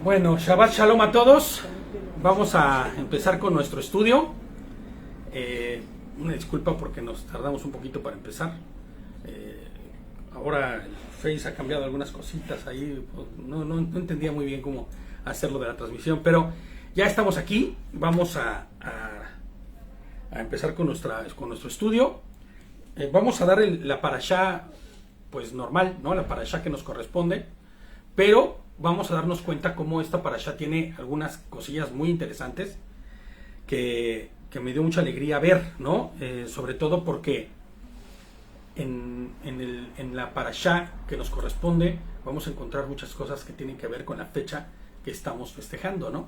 Bueno, Shabbat Shalom a todos. Vamos a empezar con nuestro estudio. Una disculpa porque nos tardamos un poquito para empezar. Ahora el Face ha cambiado algunas cositas ahí. No entendía muy bien cómo hacerlo de la transmisión, pero ya estamos aquí. Vamos a empezar con nuestro estudio. Vamos a dar la parashá pues normal, ¿no? La parashá que nos corresponde, pero vamos a darnos cuenta cómo esta parashá tiene algunas cosillas muy interesantes que me dio mucha alegría ver, ¿no? Sobre todo porque en la parashá que nos corresponde vamos a encontrar muchas cosas que tienen que ver con la fecha que estamos festejando, ¿no?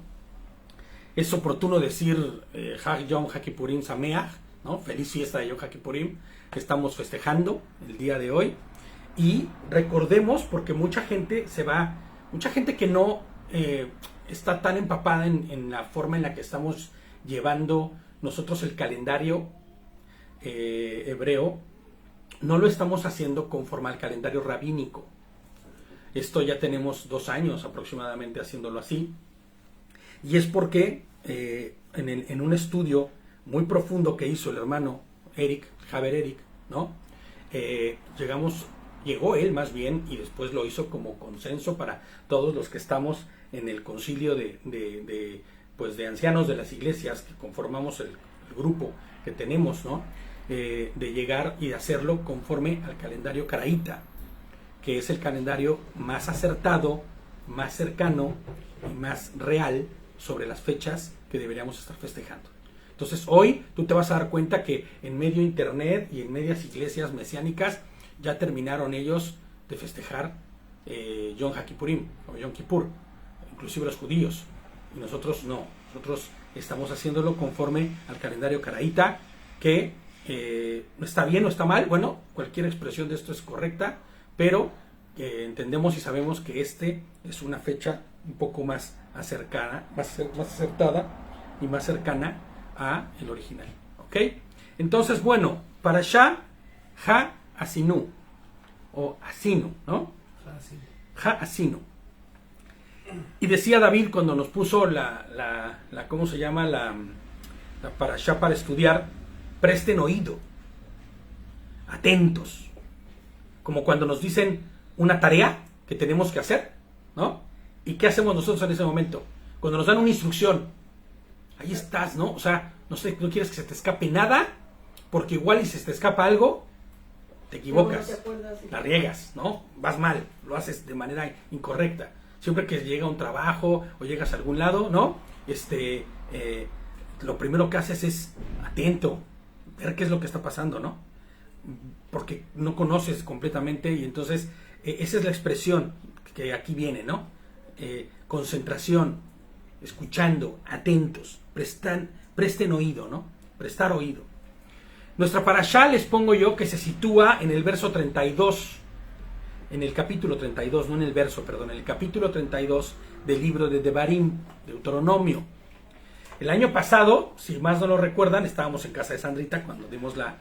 Es oportuno decir Hag Yom HaKippurim Sameach, ¿no? Feliz fiesta de Yom HaKippurim que estamos festejando el día de hoy. Y recordemos, porque mucha gente que no está tan empapada en la forma en la que estamos llevando nosotros el calendario hebreo, no lo estamos haciendo conforme al calendario rabínico. Esto ya tenemos 2 años aproximadamente haciéndolo así, y es porque en un estudio muy profundo que hizo el hermano Eric, Javier Eric, ¿no? Llegó él más bien, y después lo hizo como consenso para todos los que estamos en el concilio de ancianos de las iglesias que conformamos el grupo que tenemos, ¿no? De llegar y hacerlo conforme al calendario caraíta, que es el calendario más acertado, más cercano y más real sobre las fechas que deberíamos estar festejando. Entonces hoy tú te vas a dar cuenta que en medio internet y en medias iglesias mesiánicas ya terminaron ellos de festejar Yom HaKippurim o Yom Kippur, inclusive los judíos, y nosotros no. Nosotros estamos haciéndolo conforme al calendario caraíta, que no está bien o está mal. Bueno, cualquier expresión de esto es correcta, pero entendemos y sabemos que es una fecha un poco más acercada, más acertada y más cercana a el original, ¿ok? Entonces, bueno, Parashá Ha-Asinu o Asinu, ¿no? Ha-Asinu. Y decía David cuando nos puso ¿cómo se llama? La Parashá para estudiar: presten oído, atentos, como cuando nos dicen una tarea que tenemos que hacer, ¿no? ¿Y qué hacemos nosotros en ese momento? Cuando nos dan una instrucción, ahí estás, ¿no? O sea, no quieres que se te escape nada, porque igual y si se te escapa algo, te equivocas, la riegas, ¿no? Vas mal, lo haces de manera incorrecta. Siempre que llega a un trabajo o llegas a algún lado, ¿no? Lo primero que haces es atento, ver qué es lo que está pasando, ¿no? Porque no conoces completamente, y entonces esa es la expresión que aquí viene, ¿no? Concentración, escuchando, atentos, presten oído, ¿no? Prestar oído. Nuestra parashá les pongo yo que se sitúa en el verso 32, en el capítulo 32, no en el verso, perdón, en el capítulo 32 del libro de Devarim, Deuteronomio. El año pasado, si más no lo recuerdan, estábamos en casa de Sandrita cuando dimos la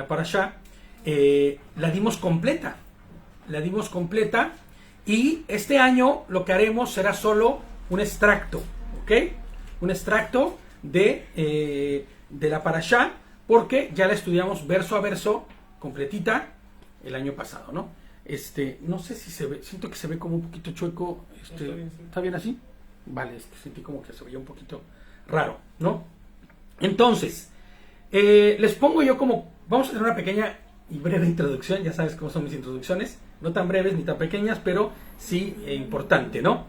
parashá, la dimos completa, y este año lo que haremos será solo un extracto, ¿ok? Un extracto de la parashá, porque ya la estudiamos verso a verso, completita, el año pasado, ¿no? No sé si se ve, siento que se ve como un poquito chueco. ¿Está bien así? Vale, sentí como que se veía un poquito raro, ¿no? Entonces, les pongo yo vamos a hacer una pequeña y breve introducción. Ya sabes cómo son mis introducciones, no tan breves ni tan pequeñas, pero sí importante, ¿no?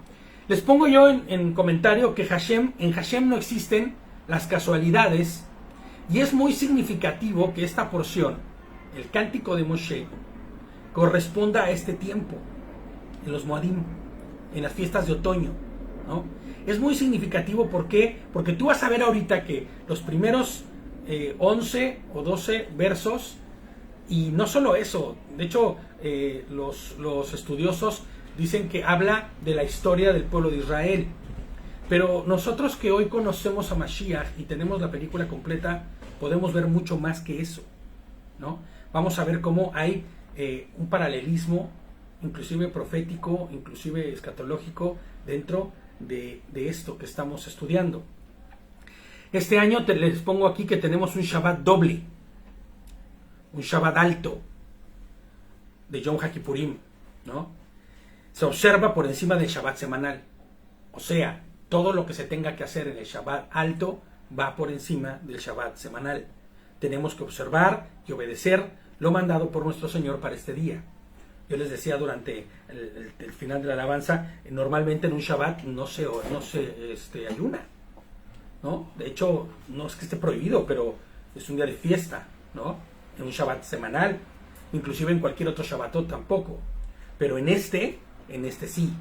Les pongo yo en comentario que en Hashem no existen las casualidades, y es muy significativo que esta porción, el cántico de Moshe, corresponda a este tiempo, en los Moadim, en las fiestas de otoño, ¿no? Es muy significativo porque tú vas a ver ahorita que los primeros 11 o 12 versos, y no solo eso, de hecho los estudiosos dicen que habla de la historia del pueblo de Israel. Pero nosotros que hoy conocemos a Mashiach y tenemos la película completa, podemos ver mucho más que eso, ¿no? Vamos a ver cómo hay un paralelismo, inclusive profético, inclusive escatológico, dentro de esto que estamos estudiando. Este año les pongo aquí que tenemos un Shabbat doble, un Shabbat alto de Yom HaKippurim, ¿no? Se observa por encima del Shabbat semanal. O sea, todo lo que se tenga que hacer en el Shabbat alto va por encima del Shabbat semanal. Tenemos que observar y obedecer lo mandado por nuestro Señor para este día. Yo les decía durante el final de la alabanza, normalmente en un Shabbat no se ayuna, ¿no? De hecho, no es que esté prohibido, pero es un día de fiesta, ¿no? En un Shabbat semanal, inclusive en cualquier otro Shabbatot tampoco. Pero en este sí.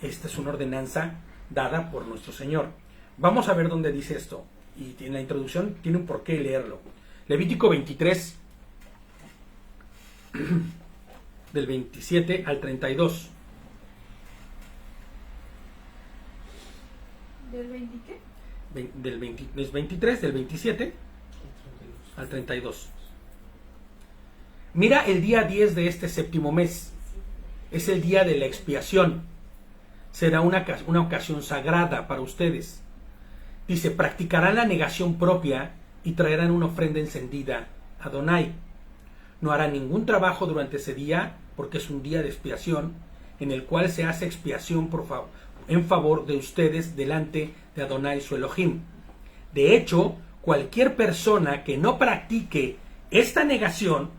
Esta es una ordenanza dada por nuestro Señor. Vamos a ver dónde dice esto. Y en la introducción tiene un porqué leerlo. Levítico 23, del 27 al 32. ¿Del 20 qué? Es 23, del 27 al 32. Mira el día 10 de este séptimo mes. Es el día de la expiación. Será una ocasión sagrada para ustedes. Dice, practicarán la negación propia y traerán una ofrenda encendida a Adonai. No harán ningún trabajo durante ese día porque es un día de expiación en el cual se hace expiación en favor de ustedes delante de Adonai su Elohim. De hecho, cualquier persona que no practique esta negación,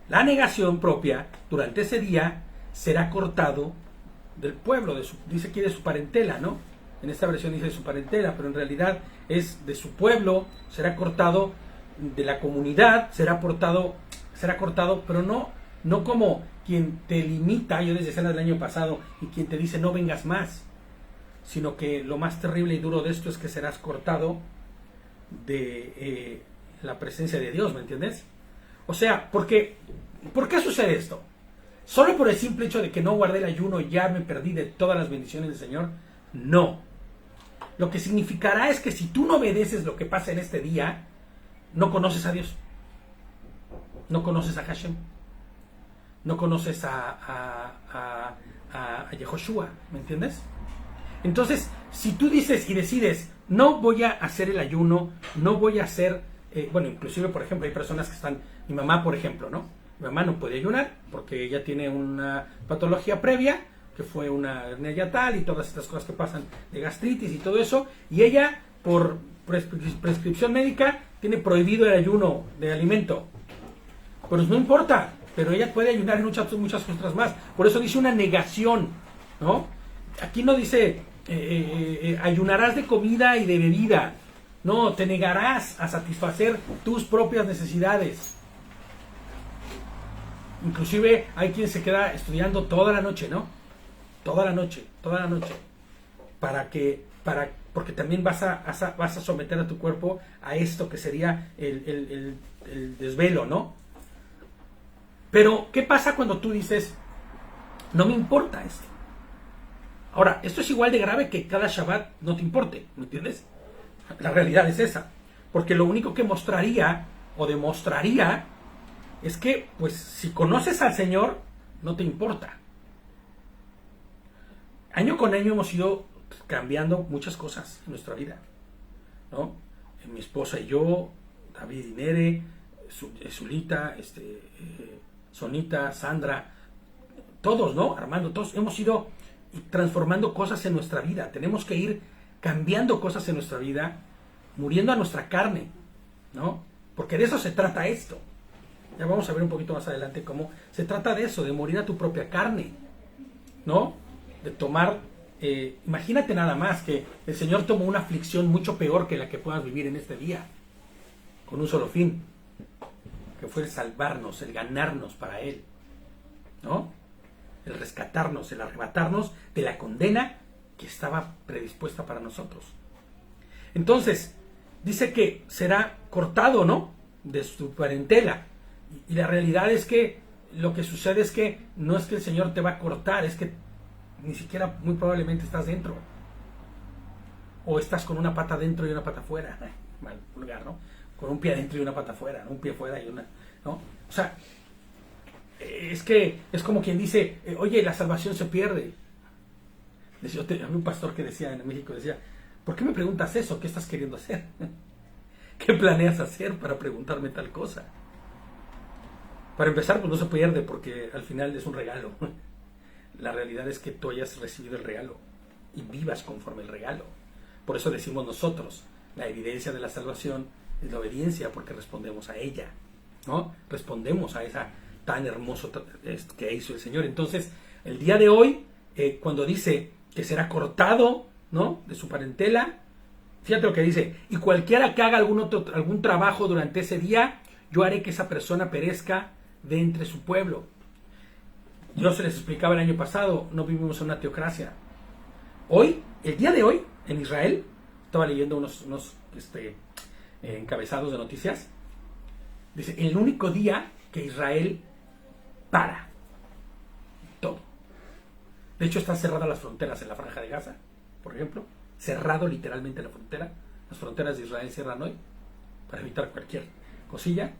la negación propia, durante ese día, será cortado del pueblo, dice aquí de su parentela, ¿no? En esta versión dice de su parentela, pero en realidad es de su pueblo, será cortado de la comunidad, será cortado, pero no como quien te limita, yo les decía el año pasado, y quien te dice no vengas más, sino que lo más terrible y duro de esto es que serás cortado de la presencia de Dios, ¿me entiendes? O sea, ¿por qué sucede esto? ¿Solo por el simple hecho de que no guardé el ayuno ya me perdí de todas las bendiciones del Señor? No. Lo que significará es que si tú no obedeces lo que pasa en este día, no conoces a Dios. No conoces a Hashem. No conoces a Yehoshua, ¿me entiendes? Entonces, si tú dices y decides, no voy a hacer el ayuno, no voy a hacer, inclusive, por ejemplo, hay personas que están, mi mamá, por ejemplo, ¿no? Mi mamá no puede ayunar porque ella tiene una patología previa, que fue una hernia yatal y todas estas cosas que pasan de gastritis y todo eso, y ella, por prescripción médica, tiene prohibido el ayuno de alimento. Pues no importa, pero ella puede ayunar en muchas otras más. Por eso dice una negación, ¿no? Aquí no dice ayunarás de comida y de bebida. No, te negarás a satisfacer tus propias necesidades. Inclusive hay quien se queda estudiando toda la noche, ¿no? Toda la noche. Porque también vas a someter a tu cuerpo a esto que sería el desvelo, ¿no? Pero, ¿qué pasa cuando tú dices, no me importa esto? Ahora, esto es igual de grave que cada Shabbat no te importe, ¿me entiendes? La realidad es esa. Porque lo único que mostraría o demostraría es que, pues, si conoces al Señor, no te importa. Año con año hemos ido cambiando muchas cosas en nuestra vida, ¿no? Mi esposa y yo, David y Nere, Zulita, Sonita, Sandra, todos, ¿no? Armando, todos hemos ido transformando cosas en nuestra vida. Tenemos que ir cambiando cosas en nuestra vida, muriendo a nuestra carne, ¿no? Porque de eso se trata esto. Ya vamos a ver un poquito más adelante cómo se trata de eso, de morir a tu propia carne, ¿no? De tomar, imagínate nada más que el Señor tomó una aflicción mucho peor que la que puedas vivir en este día, con un solo fin, que fue el salvarnos, el ganarnos para Él, ¿no? El rescatarnos, el arrebatarnos de la condena que estaba predispuesta para nosotros. Entonces, dice que será cortado, ¿no? De su parentela. Y la realidad es que lo que sucede es que no es que el Señor te va a cortar, es que ni siquiera muy probablemente estás dentro. O estás con una pata dentro y una pata fuera. Mal lugar, ¿no? Con un pie adentro y una pata fuera, ¿no? Un pie fuera y una, ¿no? O sea, es que es como quien dice, oye, la salvación se pierde. Había un pastor que decía en México, decía, ¿por qué me preguntas eso? ¿Qué estás queriendo hacer? ¿Qué planeas hacer para preguntarme tal cosa? Para empezar, pues no se pierde porque al final es un regalo. La realidad es que tú hayas recibido el regalo y vivas conforme el regalo. Por eso decimos nosotros, la evidencia de la salvación es la obediencia, porque respondemos a ella, ¿no? Respondemos a esa tan hermoso que hizo el Señor. Entonces, el día de hoy, cuando dice que será cortado, ¿no?, de su parentela, fíjate lo que dice: y cualquiera que haga algún trabajo durante ese día, yo haré que esa persona perezca de entre su pueblo. Yo se les explicaba el año pasado, no vivimos en una teocracia. Hoy, el día de hoy, en Israel, estaba leyendo unos encabezados de noticias, dice, el único día que Israel para todo. De hecho, están cerradas las fronteras en la Franja de Gaza, por ejemplo, cerrado literalmente la frontera. Las fronteras de Israel cierran hoy para evitar cualquier cosilla,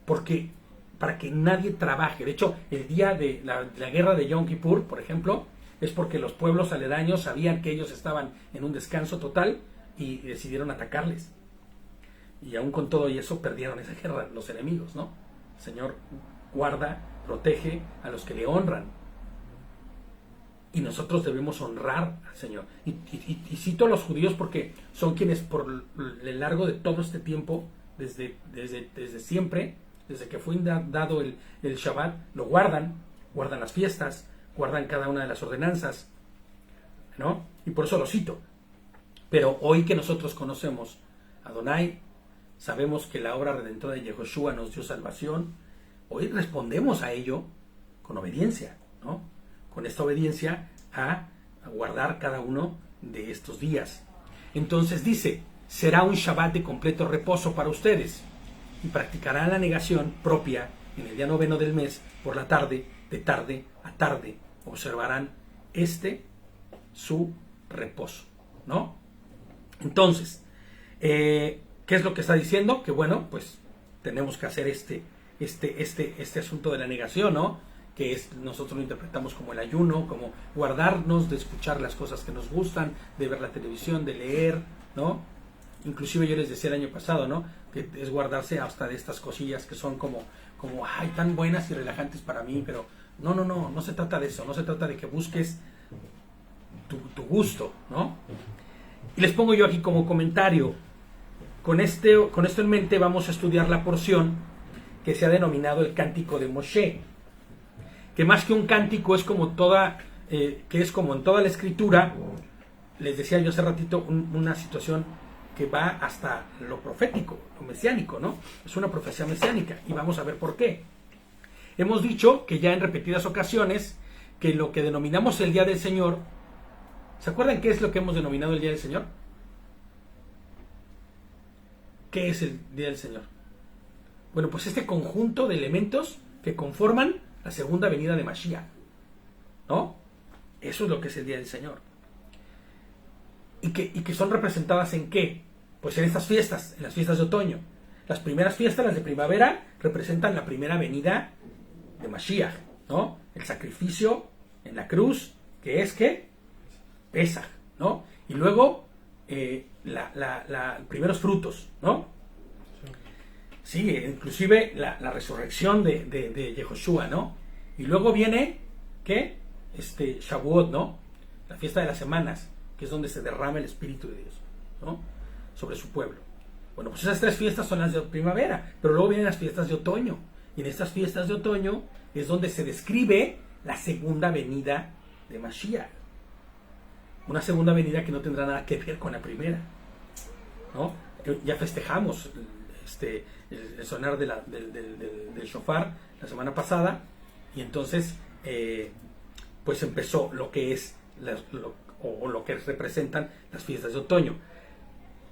porque para que nadie trabaje. De hecho, el día de la guerra de Yom Kippur, por ejemplo, es porque los pueblos aledaños sabían que ellos estaban en un descanso total y decidieron atacarles. Y aún con todo y eso perdieron esa guerra los enemigos, ¿no? El Señor guarda, protege a los que le honran. Y nosotros debemos honrar al Señor. Y cito a los judíos porque son quienes por el largo de todo este tiempo, desde siempre, desde que fue dado el Shabbat, lo guardan las fiestas, guardan cada una de las ordenanzas, ¿no? Y por eso lo cito. Pero hoy que nosotros conocemos a Adonai, sabemos que la obra redentora de Yehoshua nos dio salvación, hoy respondemos a ello con obediencia, ¿no? Con esta obediencia a guardar cada uno de estos días. Entonces dice, será un Shabbat de completo reposo para ustedes y practicarán la negación propia en el día 9 del mes por la tarde, de tarde a tarde. Observarán su reposo, ¿no? Entonces, ¿qué es lo que está diciendo? Que bueno, pues tenemos que hacer este asunto de la negación, ¿no? Que nosotros lo interpretamos como el ayuno, como guardarnos de escuchar las cosas que nos gustan, de ver la televisión, de leer, ¿no? Inclusive yo les decía el año pasado, ¿no?, que es guardarse hasta de estas cosillas que son como ay, tan buenas y relajantes para mí, pero no se trata de eso, no se trata de que busques tu gusto, ¿no? Y les pongo yo aquí como comentario, con esto en mente vamos a estudiar la porción que se ha denominado el Cántico de Moshe, que más que un cántico es como que es como en toda la escritura. Les decía yo hace ratito una situación que va hasta lo profético, lo mesiánico, ¿no? Es una profecía mesiánica y vamos a ver por qué. Hemos dicho que ya en repetidas ocasiones que lo que denominamos el Día del Señor, ¿se acuerdan qué es lo que hemos denominado el Día del Señor? ¿Qué es el Día del Señor? Bueno, pues este conjunto de elementos que conforman la segunda venida de Mashiach, ¿no? Eso es lo que es el Día del Señor. ¿Y que son representadas en qué? Pues en estas fiestas, en las fiestas de otoño. Las primeras fiestas, las de primavera, representan la primera venida de Mashiach, ¿no? El sacrificio en la cruz, que es ¿qué? Pesaj, ¿no? Y luego primeros frutos, ¿no? Sí, inclusive la resurrección de Yehoshua, ¿no? Y luego viene, ¿qué? Shavuot, ¿no? La fiesta de las semanas, que es donde se derrama el Espíritu de Dios, ¿no?, sobre su pueblo. Bueno, pues esas tres fiestas son las de primavera, pero luego vienen las fiestas de otoño. Y en estas fiestas de otoño es donde se describe la segunda venida de Mashiach. Una segunda venida que no tendrá nada que ver con la primera, ¿no? Ya festejamos el sonar del shofar la semana pasada, y entonces pues empezó lo que es lo que representan las fiestas de otoño.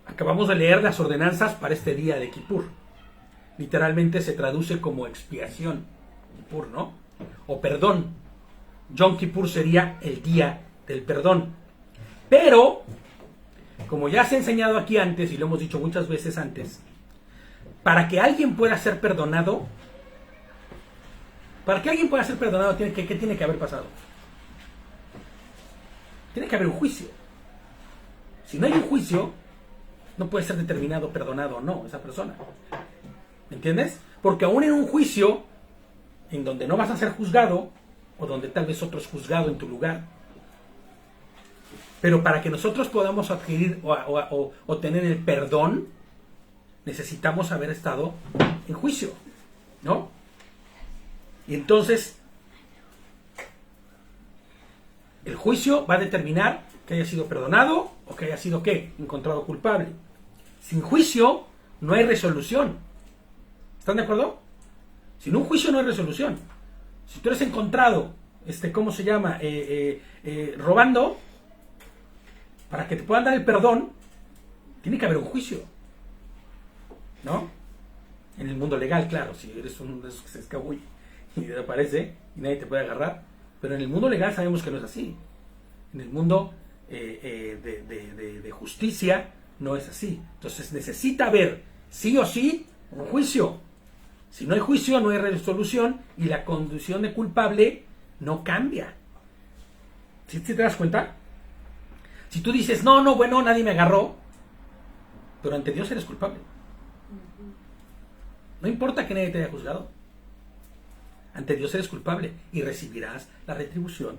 Acabamos de leer las ordenanzas para este día de Kippur. Literalmente se traduce como expiación, Kippur, ¿no? O perdón. Yom Kippur sería el día del perdón. Pero, como ya se ha enseñado aquí antes, y lo hemos dicho muchas veces antes, para que alguien pueda ser perdonado, ¿qué tiene que haber pasado? Tiene que haber un juicio. Si no hay un juicio, no puede ser determinado, perdonado o no esa persona. ¿Me entiendes? Porque aún en un juicio, en donde no vas a ser juzgado, o donde tal vez otro es juzgado en tu lugar, pero para que nosotros podamos adquirir o tener el perdón, necesitamos haber estado en juicio, ¿no? Y entonces, el juicio va a determinar que haya sido perdonado o que haya sido, ¿qué? Encontrado culpable. Sin juicio no hay resolución. ¿Están de acuerdo? Sin un juicio no hay resolución. Si tú eres encontrado, ¿cómo se llama? Robando, para que te puedan dar el perdón, tiene que haber un juicio, ¿no? En el mundo legal, claro, si eres uno de esos que se escabulle y desaparece y nadie te puede agarrar, pero en el mundo legal sabemos que no es así. En el mundo de justicia no es así. Entonces necesita haber, sí o sí, un juicio. Si no hay juicio, no hay resolución y la condición de culpable no cambia. ¿Sí te das cuenta? Si tú dices, no, bueno, nadie me agarró, pero ante Dios eres culpable. No importa que nadie te haya juzgado. Ante Dios eres culpable y recibirás la retribución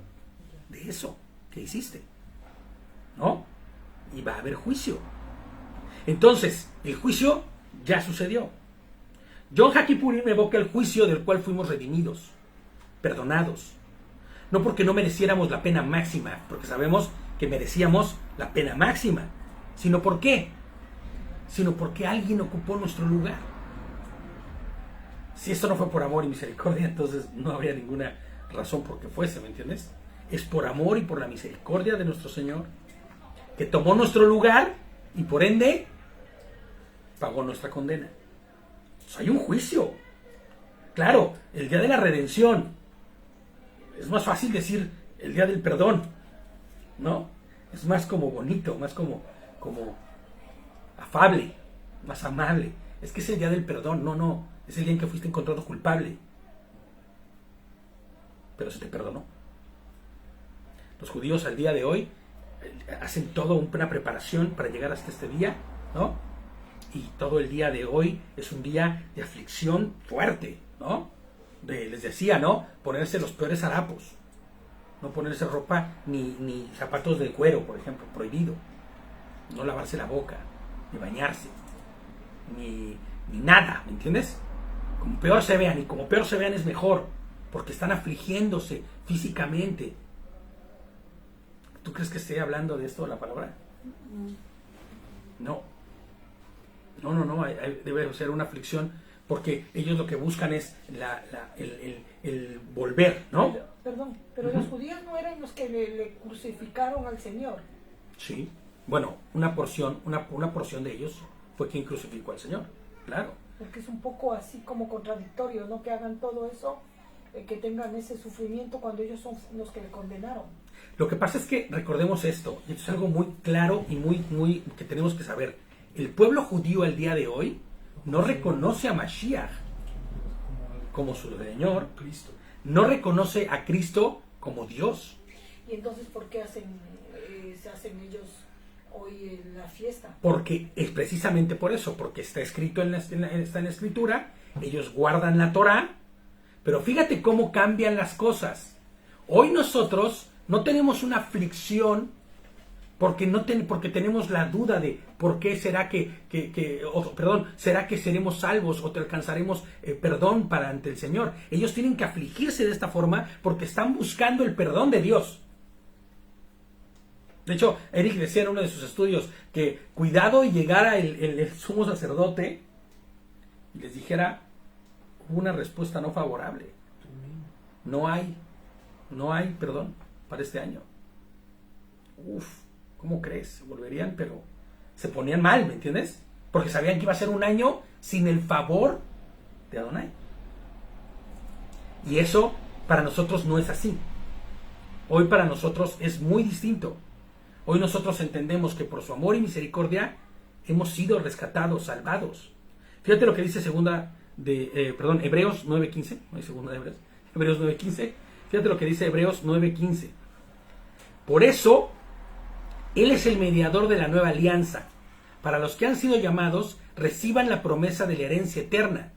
de eso que hiciste, ¿no? Y va a haber juicio. Entonces, el juicio ya sucedió. Yom HaKippurim evoca el juicio del cual fuimos redimidos, perdonados. No porque no mereciéramos la pena máxima, porque sabemos que merecíamos la pena máxima, sino ¿por qué? Sino porque alguien ocupó nuestro lugar. Si esto no fue por amor y misericordia, entonces no habría ninguna razón por que fuese, ¿me entiendes? Es por amor y por la misericordia de nuestro Señor, que tomó nuestro lugar y por ende pagó nuestra condena. Entonces, hay un juicio. Claro, el día de la redención. Es más fácil decir el día del perdón, ¿no? Es más como bonito, más como afable, más amable. Es que es el día del perdón, no. Es el día en que fuiste encontrado culpable. Pero se te perdonó. Los judíos al día de hoy hacen toda una preparación para llegar hasta este día, ¿no? Y todo el día de hoy es un día de aflicción fuerte, ¿no? Les decía, ¿no? Ponerse los peores harapos. No ponerse ropa ni zapatos de cuero, por ejemplo, prohibido. No lavarse la boca, ni bañarse, ni nada, ¿me entiendes? Como peor se vean, y como peor se vean es mejor, porque están afligiéndose físicamente. ¿Tú crees que esté hablando de esto la palabra? No. Debe ser una aflicción, porque ellos lo que buscan es el volver, ¿no? Pero los judíos no eran los que le crucificaron al Señor. Sí, bueno, una porción de ellos fue quien crucificó al Señor, claro. Porque es un poco así como contradictorio, ¿no? Que hagan todo eso, que tengan ese sufrimiento cuando ellos son los que le condenaron. Lo que pasa es que recordemos esto, y esto es algo muy claro y muy que tenemos que saber. El pueblo judío al día de hoy no reconoce a Mashiach como su Señor, no reconoce a Cristo como Dios. ¿Y entonces por qué se hacen ellos hoy en la fiesta? Porque es precisamente por eso, porque está escrito está en la Escritura, ellos guardan la Torah, pero fíjate cómo cambian las cosas. Hoy nosotros no tenemos una aflicción porque tenemos la duda de por qué será será que seremos salvos o te alcanzaremos perdón para ante el Señor. Ellos tienen que afligirse de esta forma porque están buscando el perdón de Dios. De hecho, Eric decía en uno de sus estudios que cuidado y llegara el sumo sacerdote y les dijera una respuesta no favorable. No hay perdón para este año. ¿Cómo crees? Se volverían, pero se ponían mal, ¿me entiendes? Porque sabían que iba a ser un año sin el favor de Adonai. Y eso para nosotros no es así. Hoy para nosotros es muy distinto. Hoy nosotros entendemos que por su amor y misericordia hemos sido rescatados, salvados. Fíjate lo que dice Hebreos 9:15. No hay segunda de Hebreos 9:15. Fíjate lo que dice Hebreos 9:15. Por eso Él es el mediador de la nueva alianza. Para los que han sido llamados, reciban la promesa de la herencia eterna,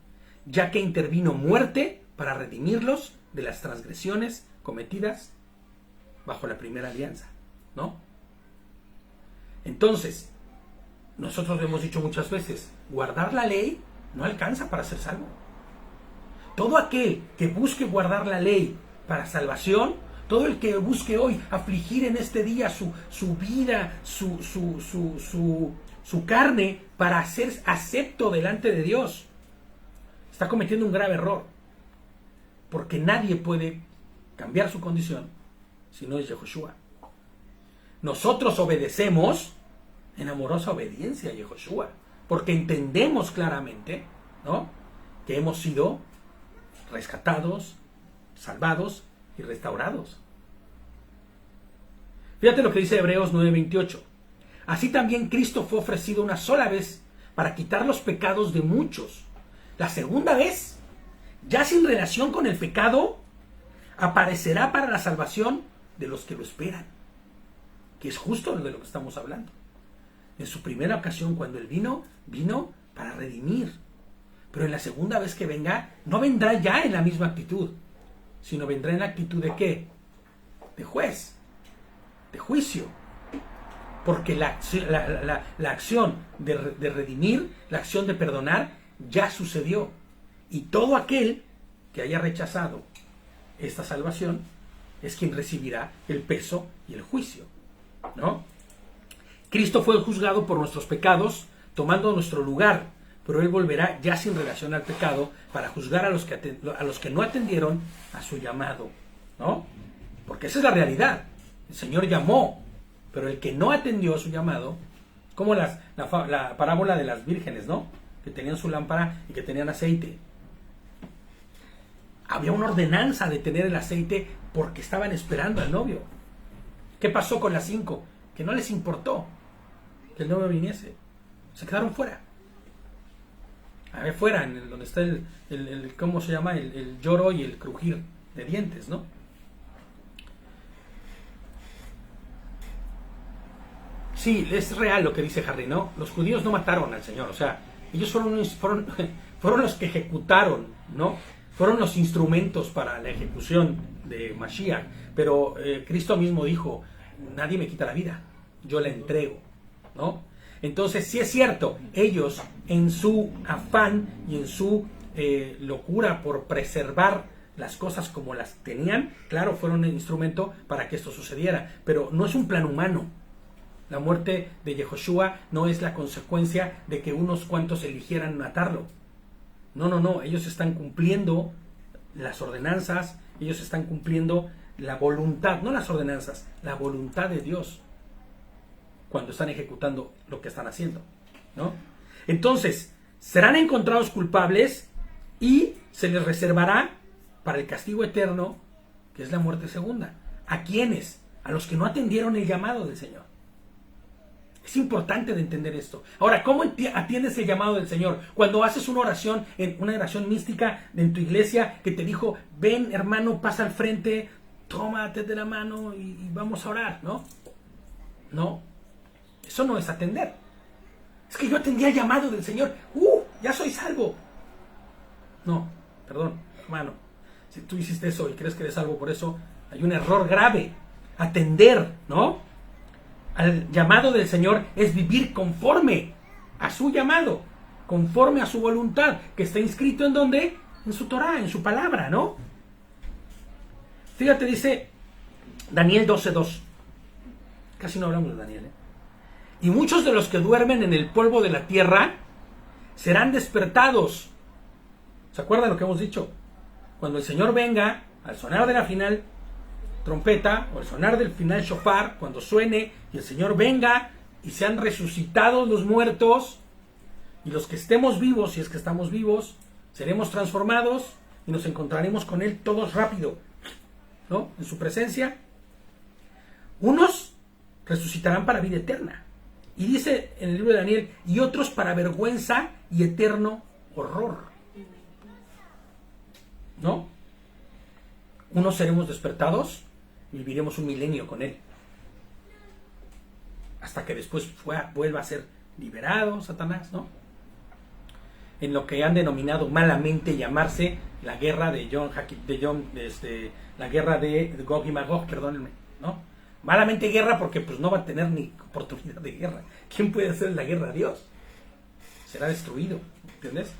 ya que intervino muerte para redimirlos de las transgresiones cometidas bajo la primera alianza, ¿no? Entonces, nosotros hemos dicho muchas veces, guardar la ley no alcanza para ser salvo. Todo aquel que busque guardar la ley para salvación, todo el que busque hoy afligir en este día su vida, su carne para ser acepto delante de Dios, está cometiendo un grave error. Porque nadie puede cambiar su condición si no es Yehoshua. Nosotros obedecemos en amorosa obediencia a Yehoshua, porque entendemos claramente, ¿no?, que hemos sido rescatados, salvados y restaurados. Fíjate lo que dice Hebreos 9:28. Así también Cristo fue ofrecido una sola vez para quitar los pecados de muchos. La segunda vez, ya sin relación con el pecado, aparecerá para la salvación de los que lo esperan, que es justo de lo que estamos hablando. En su primera ocasión, cuando Él vino para redimir. Pero en la segunda vez que venga, no vendrá ya en la misma actitud, sino vendrá en la actitud de ¿qué? De juez, de juicio. Porque la acción de redimir, la acción de perdonar, ya sucedió. Y todo aquel que haya rechazado esta salvación es quien recibirá el peso y el juicio, ¿no? Cristo fue juzgado por nuestros pecados, tomando nuestro lugar, pero Él volverá ya sin relación al pecado para juzgar a los que no atendieron a su llamado, ¿no? Porque esa es la realidad. El Señor llamó, pero el que no atendió a su llamado, como la parábola de las vírgenes, ¿no?, que tenían su lámpara y que tenían aceite. Había una ordenanza de tener el aceite porque estaban esperando al novio. ¿Qué pasó con las 5? Que no les importó que el novio viniese. Se quedaron fuera. Fuera, donde está el ¿cómo se llama? El lloro y el crujir de dientes, ¿no? Sí, es real lo que dice Harry, ¿no? Los judíos no mataron al Señor, o sea, ellos fueron los que ejecutaron, ¿no? Fueron los instrumentos para la ejecución de Mashiach. Pero Cristo mismo dijo, nadie me quita la vida, yo la entrego, ¿no? Entonces, sí es cierto, ellos en su afán y en su locura por preservar las cosas como las tenían, claro, fueron el instrumento para que esto sucediera, pero no es un plan humano. La muerte de Yehoshua no es la consecuencia de que unos cuantos eligieran matarlo. No, ellos están cumpliendo las ordenanzas, ellos están cumpliendo la voluntad, no las ordenanzas, la voluntad de Dios, cuando están ejecutando lo que están haciendo, ¿no? Entonces, serán encontrados culpables y se les reservará para el castigo eterno, que es la muerte segunda. ¿A quiénes? A los que no atendieron el llamado del Señor. Es importante de entender esto. Ahora, ¿cómo atiendes el llamado del Señor? Cuando haces una oración mística en tu iglesia que te dijo, ven hermano, pasa al frente, tómate de la mano y vamos a orar, ¿no? No, eso no es atender. Es que yo atendí el llamado del Señor, ya soy salvo. No, perdón, hermano, si tú hiciste eso y crees que eres salvo por eso, hay un error grave. Atender, ¿no?, al llamado del Señor es vivir conforme a su llamado, conforme a su voluntad, que está inscrito en ¿dónde? En su Torah, en su palabra, ¿no? Fíjate, dice Daniel 12:2. Casi no hablamos de Daniel, ¿eh? Y muchos de los que duermen en el polvo de la tierra serán despertados. ¿Se acuerdan lo que hemos dicho? Cuando el Señor venga, al sonar de la final trompeta, o al sonar del final shofar, cuando suene y el Señor venga y sean resucitados los muertos, y los que estemos vivos, si es que estamos vivos, seremos transformados y nos encontraremos con Él todos rápido, ¿no?, en su presencia. Unos resucitarán para vida eterna, y dice en el libro de Daniel, y otros para vergüenza y eterno horror, ¿no? Unos seremos despertados y viviremos un milenio con Él. hasta que después vuelva a ser liberado Satanás, ¿no? En lo que han denominado malamente llamarse la guerra la guerra de Gog y Magog, perdónenme, ¿no? Malamente guerra porque pues no va a tener ni oportunidad de guerra. ¿Quién puede hacer la guerra a Dios? Será destruido, ¿entiendes?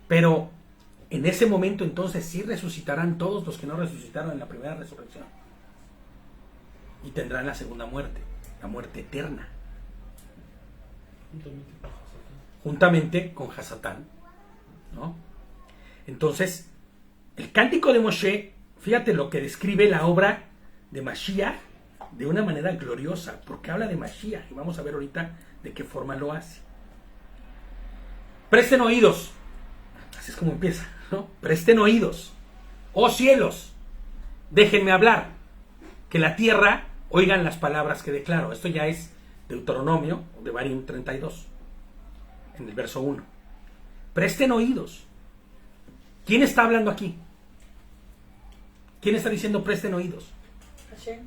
Pero en ese momento entonces sí resucitarán todos los que no resucitaron en la primera resurrección. Y tendrán la segunda muerte, la muerte eterna. Juntamente con Hasatán, ¿no? Entonces, el cántico de Moshe, fíjate lo que describe la obra de Mashiach de una manera gloriosa, porque habla de Mashiach, y vamos a ver ahorita de qué forma lo hace. Presten oídos, así es como empieza, ¿no? Presten oídos, oh cielos, déjenme hablar, que la tierra oigan las palabras que declaro. Esto ya es Deuteronomio, de Devarim 32, en el verso 1. Presten oídos. ¿Quién está hablando aquí? ¿Quién está diciendo presten oídos? Hashem.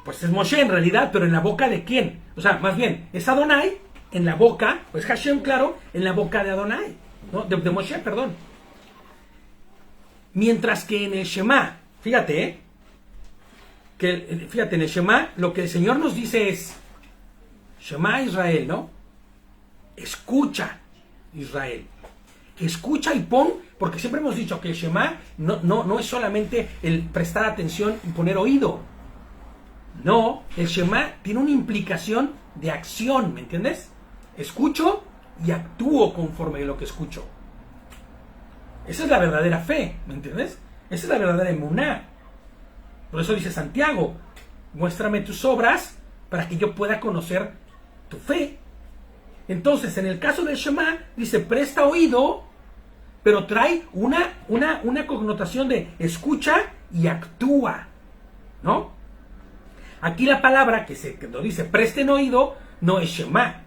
Pues es Moshe en realidad, pero ¿en la boca de quién? O sea, más bien, es Adonai en la boca, pues Hashem, claro, en la boca de Adonai, ¿no? De Moshe, perdón. Mientras que en el Shema, fíjate, fíjate, en el Shema, lo que el Señor nos dice es, Shema Israel, ¿no? Escucha, Israel. Escucha y pon, porque siempre hemos dicho que el Shema no es solamente el prestar atención y poner oído. No, el Shema tiene una implicación de acción, ¿me entiendes? Escucho y actúo conforme a lo que escucho. Esa es la verdadera fe, ¿me entiendes? Esa es la verdadera emuná. Por eso dice Santiago, muéstrame tus obras para que yo pueda conocer tu fe. Entonces, en el caso del Shema, dice, presta oído, pero trae una connotación de escucha y actúa, ¿no? Aquí la palabra que nos dice presten oído no es Shema,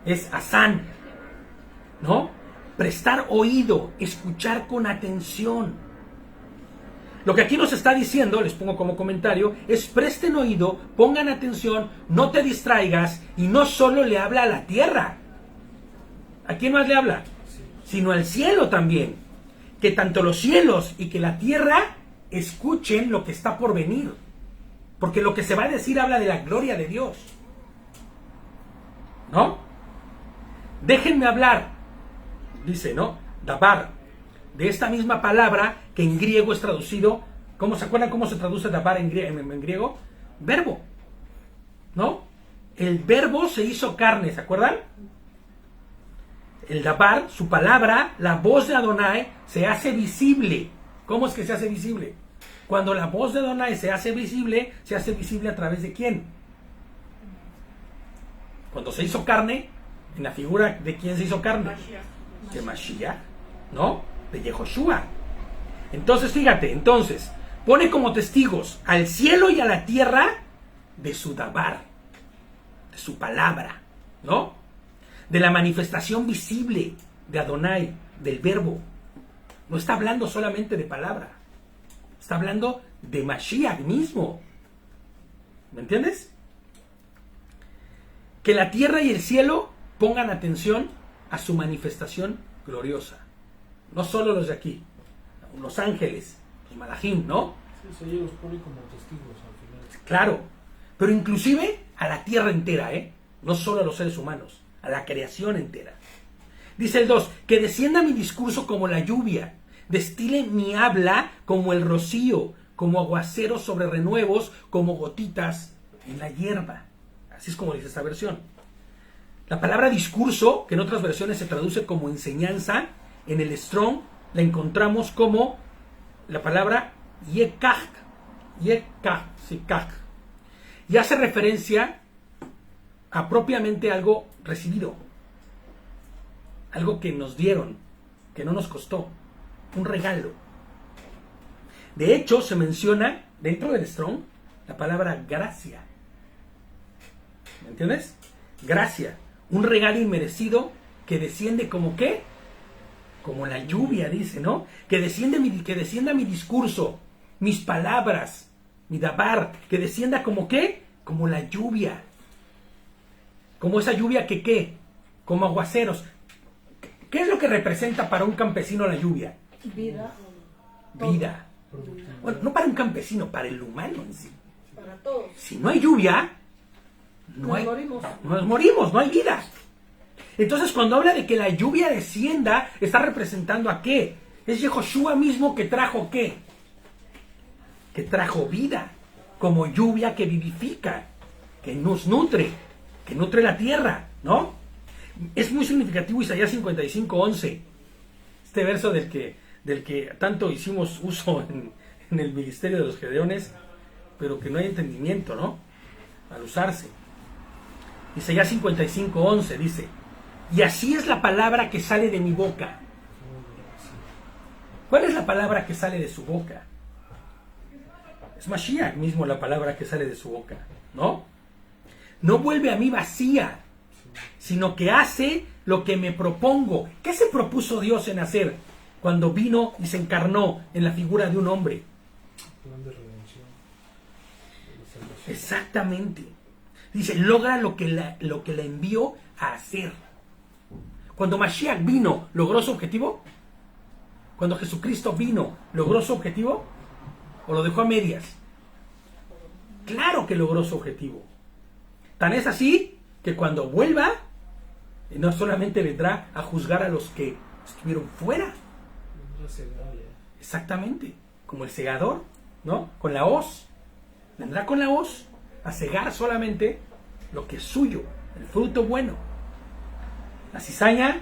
es Asán, ¿no? Prestar oído, escuchar con atención. Lo que aquí nos está diciendo, les pongo como comentario, es presten oído, pongan atención, no te distraigas, y no solo le habla a la tierra. ¿A quién más le habla? Sino al cielo también. Que tanto los cielos y que la tierra escuchen lo que está por venir. Porque lo que se va a decir habla de la gloria de Dios, ¿no? Déjenme hablar, dice, ¿no? Dabar, de esta misma palabra que en griego es traducido, ¿cómo se acuerdan cómo se traduce dabar en griego? Verbo, ¿no? El verbo se hizo carne, ¿se acuerdan? El dabar, su palabra, la voz de Adonai, se hace visible. ¿Cómo es que se hace visible? Cuando la voz de Adonai se hace visible a través de quién? Cuando se hizo carne, en la figura de quién se hizo carne, de Mashiach, ¿no? De Yehoshua. Entonces, fíjate, pone como testigos al cielo y a la tierra de su dabar, de su palabra, ¿no? De la manifestación visible de Adonai, del verbo. No está hablando solamente de palabra. Está hablando de Mashiach mismo. ¿Me entiendes? Que la tierra y el cielo pongan atención a su manifestación gloriosa. No solo los de aquí, los ángeles, los malajim, ¿no? Sí, eso ellos los ponen como testigos al final. Claro, pero inclusive a la tierra entera, no solo a los seres humanos, a la creación entera. Dice el 2, que descienda mi discurso como la lluvia, destile mi habla como el rocío, como aguaceros sobre renuevos, como gotitas en la hierba. Así es como dice esta versión. La palabra discurso, que en otras versiones se traduce como enseñanza, en el Strong la encontramos como la palabra yekach, y hace referencia a propiamente algo recibido, algo que nos dieron, que no nos costó, un regalo. De hecho, se menciona dentro del Strong la palabra gracia. ¿Me entiendes? Gracia, un regalo inmerecido que desciende como ¿qué? Como la lluvia, dice, ¿no? Que descienda mi discurso, mis palabras, mi dabar, que descienda como ¿qué? Como la lluvia. Como esa lluvia que ¿qué? Como aguaceros. ¿Qué es lo que representa para un campesino la lluvia? Vida. Vida. Bueno, no para un campesino, para el humano en sí. Para todos. Si no hay lluvia, Nos morimos. nos morimos, no hay vida. Entonces, cuando habla de que la lluvia descienda, está representando ¿a qué? Es Yehoshua mismo que trajo ¿qué? Que trajo vida, como lluvia que vivifica, que nos nutre, que nutre la tierra, ¿no? Es muy significativo Isaías 55:11, este verso del que tanto hicimos uso en el ministerio de los Gedeones, pero que no hay entendimiento, ¿no? Al usarse. Isaías 55:11 dice: y así es la palabra que sale de mi boca. ¿Cuál es la palabra que sale de su boca? Es Mashiach mismo la palabra que sale de su boca, ¿no? No vuelve a mí vacía, sino que hace lo que me propongo. ¿Qué se propuso Dios en hacer cuando vino y se encarnó en la figura de un hombre? Plan de redención. De salvación. Exactamente. Dice, logra lo que la envió a hacer. Cuando Mashiach vino, ¿logró su objetivo? Cuando Jesucristo vino, ¿logró su objetivo? ¿O lo dejó a medias? Claro que logró su objetivo. Tan es así que cuando vuelva, no solamente vendrá a juzgar a los que estuvieron fuera. Vendrá a cegar ya. Exactamente, como el segador, ¿no? Con la hoz. Vendrá con la hoz a cegar solamente lo que es suyo, el fruto bueno. La cizaña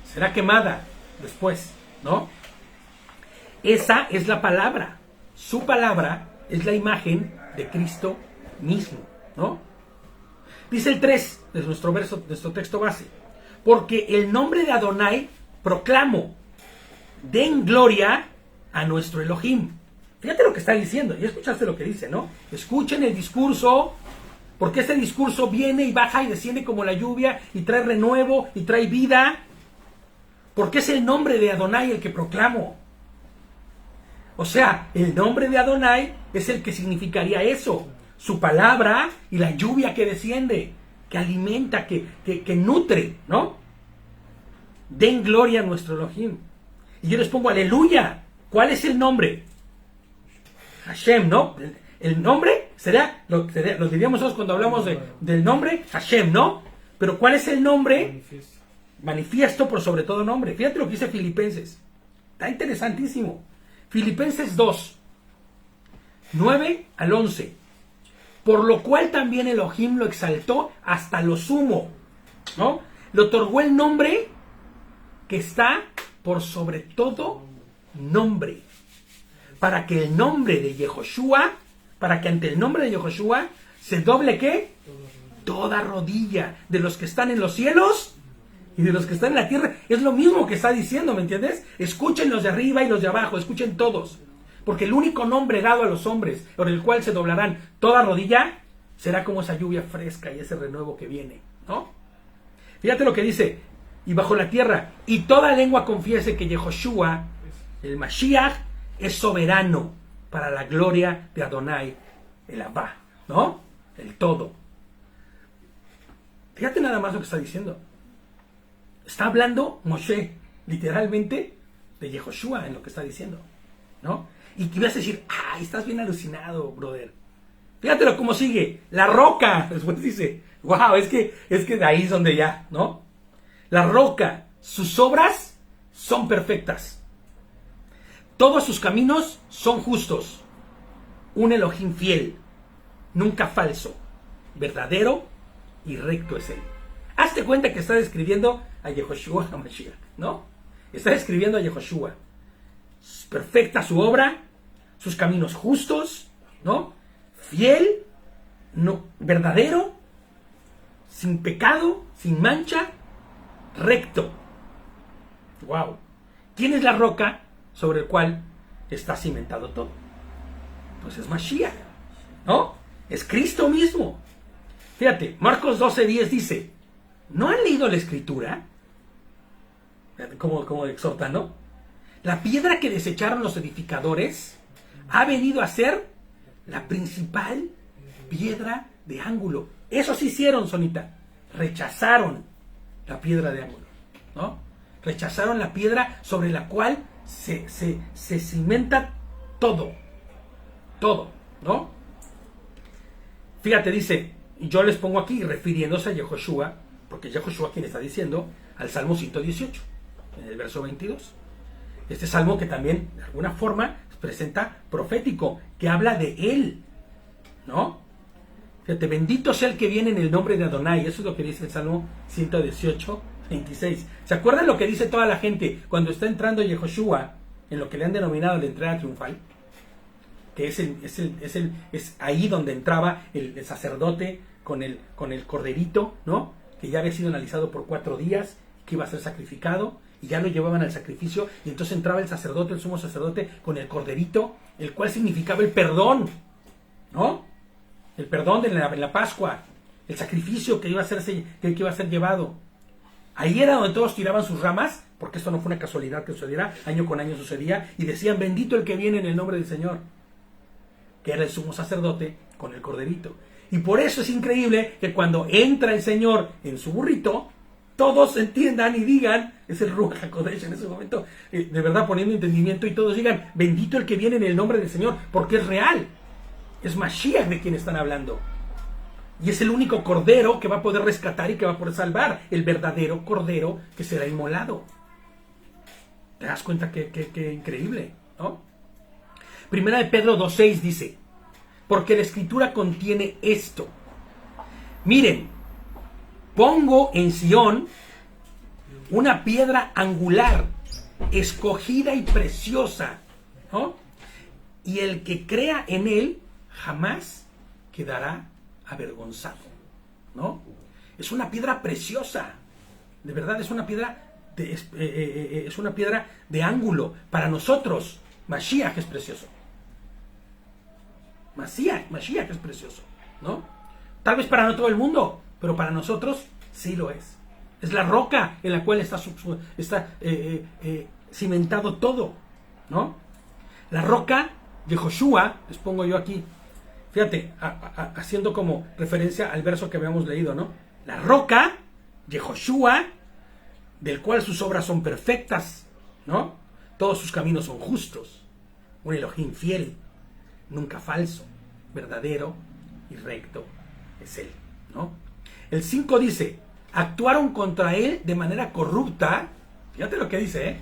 será quemada después, ¿no? Esa es la palabra. Su palabra es la imagen de Cristo mismo, ¿no? Dice el 3 de nuestro verso, de nuestro texto base: porque el nombre de Adonai proclamo, den gloria a nuestro Elohim. Fíjate lo que está diciendo, ya escuchaste lo que dice, ¿no? Escuchen el discurso, porque este discurso viene y baja y desciende como la lluvia y trae renuevo y trae vida, porque es el nombre de Adonai el que proclamo. O sea, el nombre de Adonai es el que significaría eso, su palabra y la lluvia que desciende, que alimenta, que nutre, ¿no? Den gloria a nuestro Elohim. Y yo les pongo aleluya. ¿Cuál es el nombre? Hashem, ¿no? El nombre sería, lo diríamos nosotros cuando hablamos del nombre, Hashem, ¿no? Pero ¿cuál es el nombre? Manifiesto. Manifiesto por sobre todo nombre. Fíjate lo que dice Filipenses. Está interesantísimo. Filipenses 2, 9 al 11. Por lo cual también Elohim lo exaltó hasta lo sumo, ¿no? Le otorgó el nombre que está por sobre todo nombre. Para que el nombre de Yehoshua, para que ante el nombre de Yehoshua se doble ¿qué? Toda rodilla de los que están en los cielos y de los que están en la tierra. Es lo mismo que está diciendo, ¿me entiendes? Escuchen los de arriba y los de abajo, escuchen todos. Porque el único nombre dado a los hombres, por el cual se doblarán toda rodilla, será como esa lluvia fresca y ese renuevo que viene, ¿no? Fíjate lo que dice: y bajo la tierra, y toda lengua confiese que Yehoshua, el Mashiach, es soberano para la gloria de Adonai, el Abba, ¿no? El todo. Fíjate nada más lo que está diciendo. Está hablando Moshe, literalmente, de Yehoshua en lo que está diciendo, ¿no? Y te vas a decir, ay, estás bien alucinado, brother. Fíjatelo cómo sigue. La roca, después dice, wow, es que de ahí es donde ya, ¿no? La roca, sus obras son perfectas. Todos sus caminos son justos. Un Elohim fiel, nunca falso, verdadero y recto es él. Hazte cuenta que está describiendo a Yehoshua HaMashiach, ¿no? Está describiendo a Yehoshua. Perfecta su obra, sus caminos justos, ¿no? Fiel, no, verdadero, sin pecado, sin mancha, recto. Wow. ¿Quién es la roca sobre el cual está cimentado todo? Pues es Mashiach, ¿no? Es Cristo mismo. Fíjate, Marcos 12:10 dice, ¿no han leído la escritura? Fíjate, como exhorta, ¿no? La piedra que desecharon los edificadores ha venido a ser la principal piedra de ángulo. Eso sí hicieron, Sonita. rechazaron la piedra de ángulo, ¿no? Rechazaron la piedra sobre la cual se cimenta todo, ¿no? Fíjate, dice, yo les pongo aquí, refiriéndose a Yehoshua, porque Yehoshua quien está diciendo, al Salmo 118, en el verso 22. Este salmo que también, de alguna forma, presenta profético, que habla de él, ¿no? Fíjate, bendito sea el que viene en el nombre de Adonai. Eso es lo que dice el Salmo 118, 26. ¿Se acuerdan lo que dice toda la gente cuando está entrando Yehoshua en lo que le han denominado la entrada triunfal? Que es ahí donde entraba el sacerdote con el corderito, ¿no? Que ya había sido analizado por 4 días, que iba a ser sacrificado, y ya lo llevaban al sacrificio, y entonces entraba el sacerdote, el sumo sacerdote, con el corderito, el cual significaba el perdón, ¿no? El perdón en la Pascua, el sacrificio que iba a ser llevado. Ahí era donde todos tiraban sus ramas, porque esto no fue una casualidad que sucediera, año con año sucedía, y decían, bendito el que viene en el nombre del Señor, que era el sumo sacerdote con el corderito. Y por eso es increíble que cuando entra el Señor en su burrito, todos entiendan y digan, es el Ruach HaKodesh en ese momento, de verdad poniendo entendimiento, y todos digan, bendito el que viene en el nombre del Señor, porque es real. Es Mashiach de quien están hablando. Y es el único cordero que va a poder rescatar y que va a poder salvar, el verdadero cordero que será inmolado. ¿Te das cuenta qué increíble, ¿no? Primera de Pedro 2:6 dice, porque la escritura contiene esto. Miren, pongo en Sión una piedra angular, escogida y preciosa, ¿no? Y el que crea en él jamás quedará avergonzado, ¿no? Es una piedra preciosa, de verdad es una piedra de ángulo. Para nosotros, Mashiach es precioso. Mashiach es precioso, ¿no? Tal vez para no todo el mundo, pero para nosotros sí lo es. Es la roca en la cual está cimentado todo, ¿no? La roca de Yehoshua, les pongo yo aquí, fíjate, haciendo como referencia al verso que habíamos leído, ¿no? La roca de Yehoshua, del cual sus obras son perfectas, ¿no? Todos sus caminos son justos. Un Elohim fiel, nunca falso, verdadero y recto es él, ¿no? El 5 dice, actuaron contra él de manera corrupta, fíjate lo que dice, ¿eh?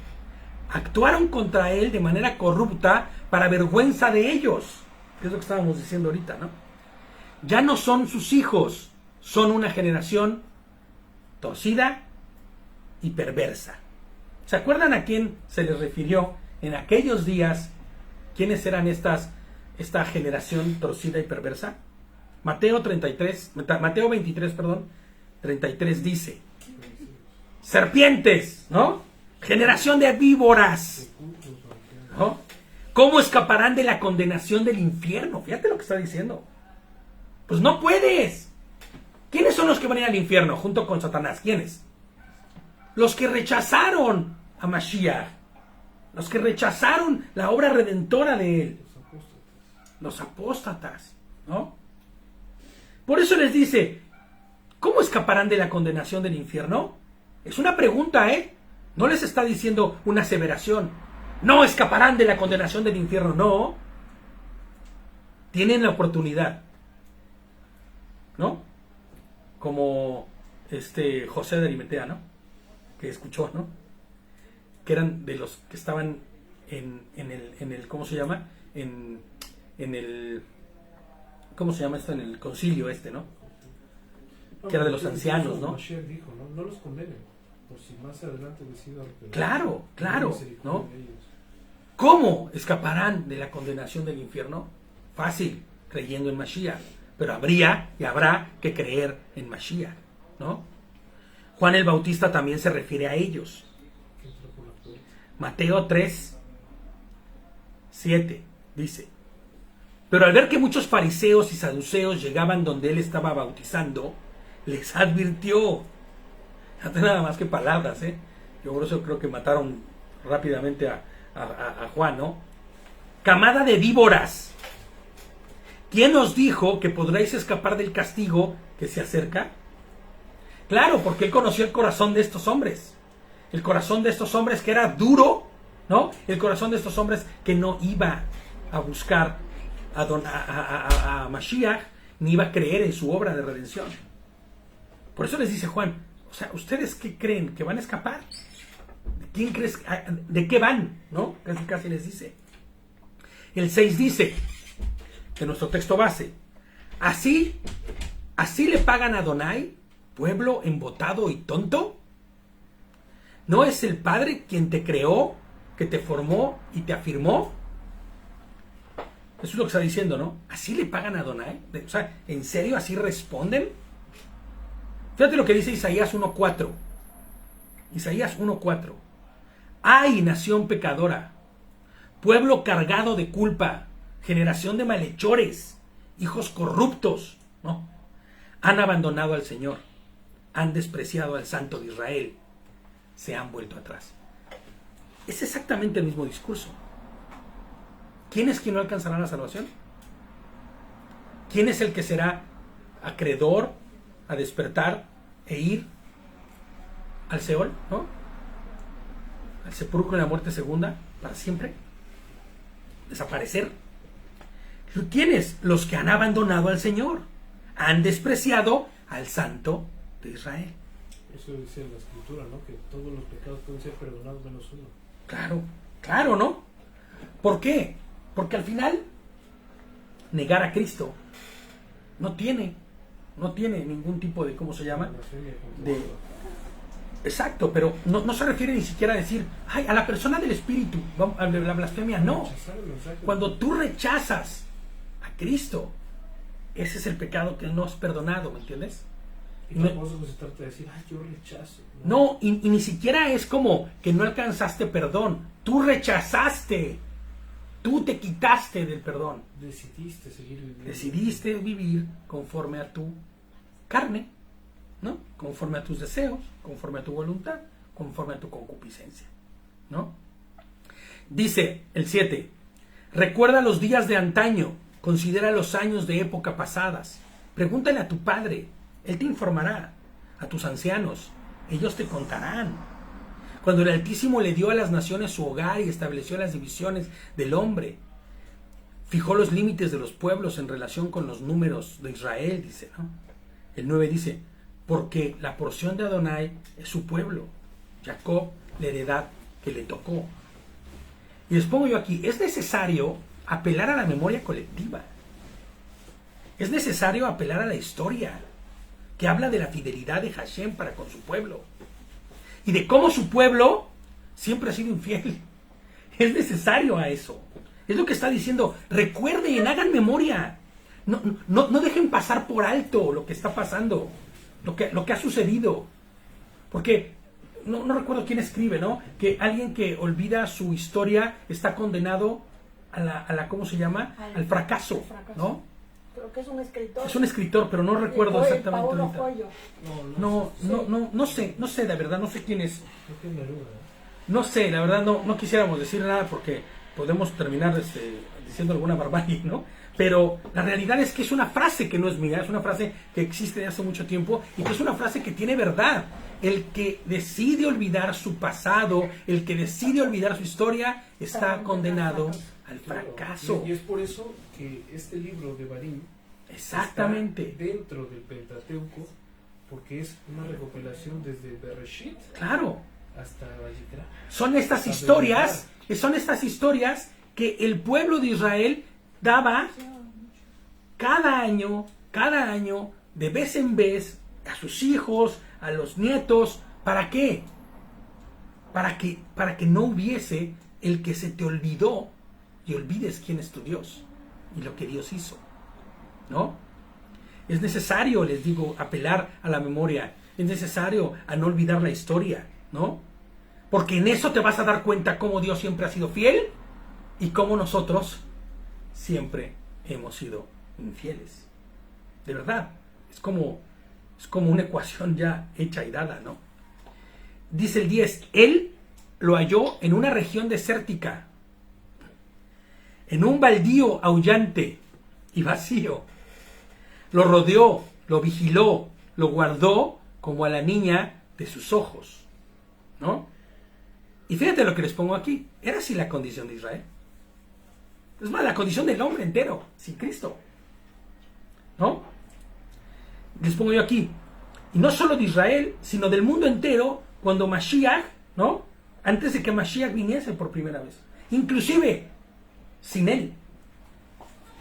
Actuaron contra él de manera corrupta para vergüenza de ellos, que es lo que estábamos diciendo ahorita, ¿no? Ya no son sus hijos, son una generación torcida y perversa. ¿Se acuerdan a quién se les refirió en aquellos días? ¿Quiénes eran esta generación torcida y perversa? Mateo 23, 33 dice, serpientes, ¿no? Generación de víboras, ¿no? ¿Cómo escaparán de la condenación del infierno? Fíjate lo que está diciendo. Pues no puedes. ¿Quiénes son los que van a ir al infierno junto con Satanás? ¿Quiénes? Los que rechazaron a Mashiach. Los que rechazaron la obra redentora de él. Los apóstatas, ¿no? Por eso les dice, ¿cómo escaparán de la condenación del infierno? Es una pregunta, ¿eh? No les está diciendo una aseveración. No escaparán de la condenación del infierno, no. Tienen la oportunidad, ¿no? Como José de Arimatea, ¿no? Que escuchó, ¿no? Que eran de los que estaban en el ¿cómo se llama? En el ¿cómo se llama esto? En el concilio ¿no? Que era de los ancianos, ¿no? Mashiach dijo, no los condenen, por si más adelante decidan. Claro, ¿no? ¿Cómo escaparán de la condenación del infierno? Fácil, creyendo en Mashiach. Pero habría y habrá que creer en Mashiach, ¿no? Juan el Bautista también se refiere a ellos. Mateo 3:7 dice, pero al ver que muchos fariseos y saduceos llegaban donde él estaba bautizando, les advirtió, nada más que palabras, yo por eso creo que mataron rápidamente a Juan, ¿no? Camada de víboras, ¿quién os dijo que podréis escapar del castigo que se acerca? Claro, porque él conoció el corazón de estos hombres. El corazón de estos hombres que era duro, ¿no? El corazón de estos hombres que no iba a buscar a Mashiach, ni iba a creer en su obra de redención. Por eso les dice Juan, o sea, ¿ustedes qué creen? ¿Que van a escapar? ¿De quién crees? ¿De qué van? ¿No? Casi les dice. El 6 dice, de nuestro texto base, así le pagan a Adonai, pueblo embotado y tonto. ¿No es el Padre quien te creó, que te formó y te afirmó? Eso es lo que está diciendo, ¿no? ¿Así le pagan a Adonai? O sea, ¿en serio así responden? Fíjate lo que dice Isaías 1:4. Isaías 1:4. ¡Ay, nación pecadora! Pueblo cargado de culpa, generación de malhechores, hijos corruptos, ¿no? Han abandonado al Señor, han despreciado al Santo de Israel, se han vuelto atrás. Es exactamente el mismo discurso. ¿Quién es quien no alcanzará la salvación? ¿Quién es el que será acreedor a despertar e ir al Seol, ¿no? Al sepulcro y la muerte segunda, para siempre? Desaparecer. ¿Quiénes? Los que han abandonado al Señor, han despreciado al Santo de Israel. Eso dice la Escritura, ¿no? Que todos los pecados pueden ser perdonados menos uno. Claro, claro, ¿no? ¿Por qué? Porque al final, negar a Cristo no tiene ningún tipo de, ¿cómo se llama? Exacto, pero no se refiere ni siquiera a decir, ay, a la persona del Espíritu, la blasfemia, no. Cuando tú rechazas a Cristo, ese es el pecado que no es perdonado, ¿me entiendes? Y tampoco se trata de decir, ay, yo rechazo. No, y ni siquiera es como que no alcanzaste perdón, tú rechazaste, tú te quitaste del perdón. Decidiste seguir viviendo. Decidiste vivir conforme a tu carne, ¿no? Conforme a tus deseos, conforme a tu voluntad, conforme a tu concupiscencia, ¿no? Dice el 7, recuerda los días de antaño, considera los años de época pasadas, pregúntale a tu padre, él te informará, a tus ancianos, ellos te contarán. Cuando el Altísimo le dio a las naciones su hogar y estableció las divisiones del hombre, fijó los límites de los pueblos en relación con los números de Israel, dice, ¿no? El 9 dice, porque la porción de Adonai es su pueblo, Jacob, la heredad que le tocó. Y les pongo yo aquí, es necesario apelar a la memoria colectiva. Es necesario apelar a la historia, que habla de la fidelidad de Hashem para con su pueblo. Y de cómo su pueblo siempre ha sido infiel. Es necesario a eso. Es lo que está diciendo. Recuerden, hagan memoria. No dejen pasar por alto lo que está pasando. Lo que ha sucedido. Porque no recuerdo quién escribe, ¿no? Que alguien que olvida su historia está condenado a la ¿cómo se llama? Al fracaso, ¿no? Creo que es un escritor. Es un escritor, pero no recuerdo exactamente ahorita. No sé, la verdad, no sé quién es. No sé, la verdad, no quisiéramos decir nada porque podemos terminar diciendo alguna barbarie, ¿no? Pero la realidad es que es una frase que no es mía, es una frase que existe de hace mucho tiempo y que es una frase que tiene verdad. El que decide olvidar su pasado, el que decide olvidar su historia, está condenado al fracaso. Y es por eso que este libro de Barim exactamente está dentro del Pentateuco, porque es una recopilación desde Bereshit, claro, hasta Vayikra. Son estas historias que el pueblo de Israel daba cada año, de vez en vez, a sus hijos, a los nietos. ¿Para qué? Para que no hubiese el que se te olvidó y olvides quién es tu Dios y lo que Dios hizo, ¿no? Es necesario, les digo, apelar a la memoria. Es necesario a no olvidar la historia, ¿no? Porque en eso te vas a dar cuenta cómo Dios siempre ha sido fiel y cómo nosotros siempre hemos sido infieles. De verdad, es como una ecuación ya hecha y dada, ¿no? Dice el 10, él lo halló en una región desértica, en un baldío aullante y vacío. Lo rodeó, lo vigiló, lo guardó como a la niña de sus ojos, ¿no? Y fíjate lo que les pongo aquí. Era así la condición de Israel. Es más, la condición del hombre entero, sin Cristo, ¿no? Les pongo yo aquí. Y no solo de Israel, sino del mundo entero, cuando Mashiach, ¿no? Antes de que Mashiach viniese por primera vez. Inclusive, sin él.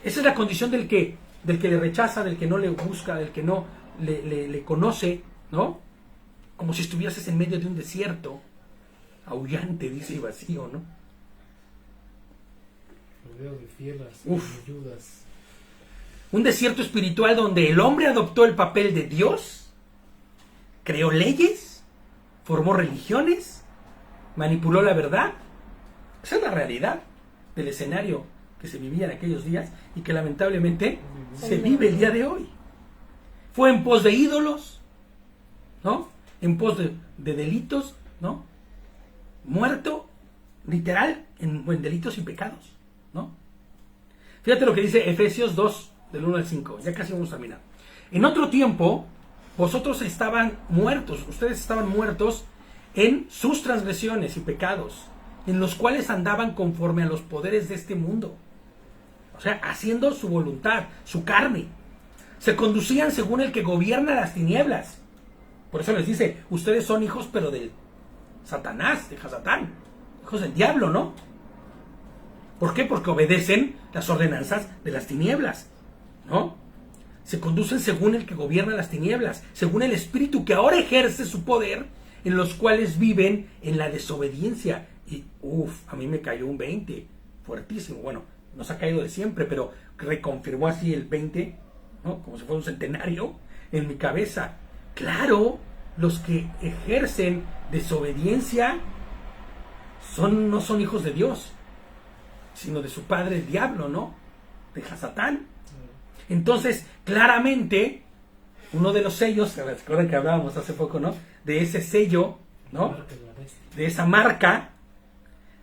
Esa es la condición del que le rechaza, del que no le busca, del que no le conoce, ¿no? Como si estuvieses en medio de un desierto, aullante, dice, y vacío, ¿no? Rodeo de fieras, ayudas. Un desierto espiritual donde el hombre adoptó el papel de Dios, creó leyes, formó religiones, manipuló la verdad. Esa es la realidad del escenario que se vivía en aquellos días y que lamentablemente se vive el día de hoy. Fue en pos de ídolos, ¿no? En pos de delitos, ¿no? Muerto, literal, en delitos y pecados, ¿no? Fíjate lo que dice Efesios 2, del 1 al 5. Ya casi vamos a terminar. En otro tiempo, vosotros estaban muertos, ustedes estaban muertos en sus transgresiones y pecados, en los cuales andaban conforme a los poderes de este mundo. O sea, haciendo su voluntad, su carne. Se conducían según el que gobierna las tinieblas. Por eso les dice, ustedes son hijos, pero del Satanás, de Hasatán. Hijos del diablo, ¿no? ¿Por qué? Porque obedecen las ordenanzas de las tinieblas, ¿no? Se conducen según el que gobierna las tinieblas, según el espíritu que ahora ejerce su poder, en los cuales viven en la desobediencia. Y, a mí me cayó un 20, fuertísimo. Bueno, nos ha caído de siempre, pero reconfirmó así el 20, ¿no? Como si fuera un centenario en mi cabeza. Claro, los que ejercen desobediencia no son hijos de Dios, sino de su padre el diablo, ¿no? De Hasatán. Entonces, claramente, uno de los sellos, recuerdan que hablábamos hace poco, ¿no? De ese sello, ¿no? De esa marca,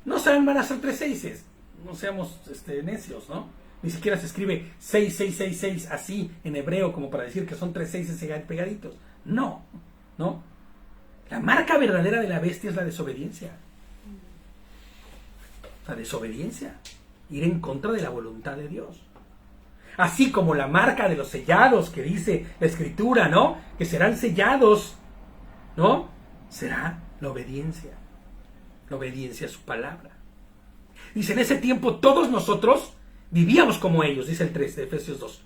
no saben, van a ser 3 seises. No seamos necios, ¿no? Ni siquiera se escribe 6666 así en hebreo como para decir que son 3 seises pegaditos. No, no. La marca verdadera de la bestia es la desobediencia. La desobediencia. Ir en contra de la voluntad de Dios. Así como la marca de los sellados que dice la Escritura, ¿no? Que serán sellados, ¿no? Será la obediencia. La obediencia a su palabra. Dice, en ese tiempo todos nosotros vivíamos como ellos, dice el 3 de Efesios 2.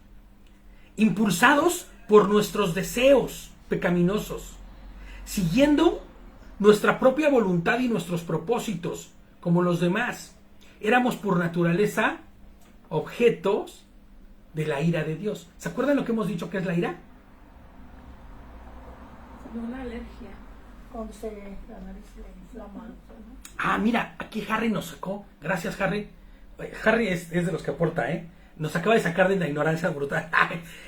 Impulsados por nuestros deseos pecaminosos, siguiendo nuestra propia voluntad y nuestros propósitos, como los demás. Éramos por naturaleza objetos de la ira de Dios. ¿Se acuerdan lo que hemos dicho que es la ira? Una alergia. Cuando la nariz le inflama. ¿No? Ah, mira, aquí Harry nos sacó. Gracias, Harry. Harry es de los que aporta, ¿eh? Nos acaba de sacar de la ignorancia brutal.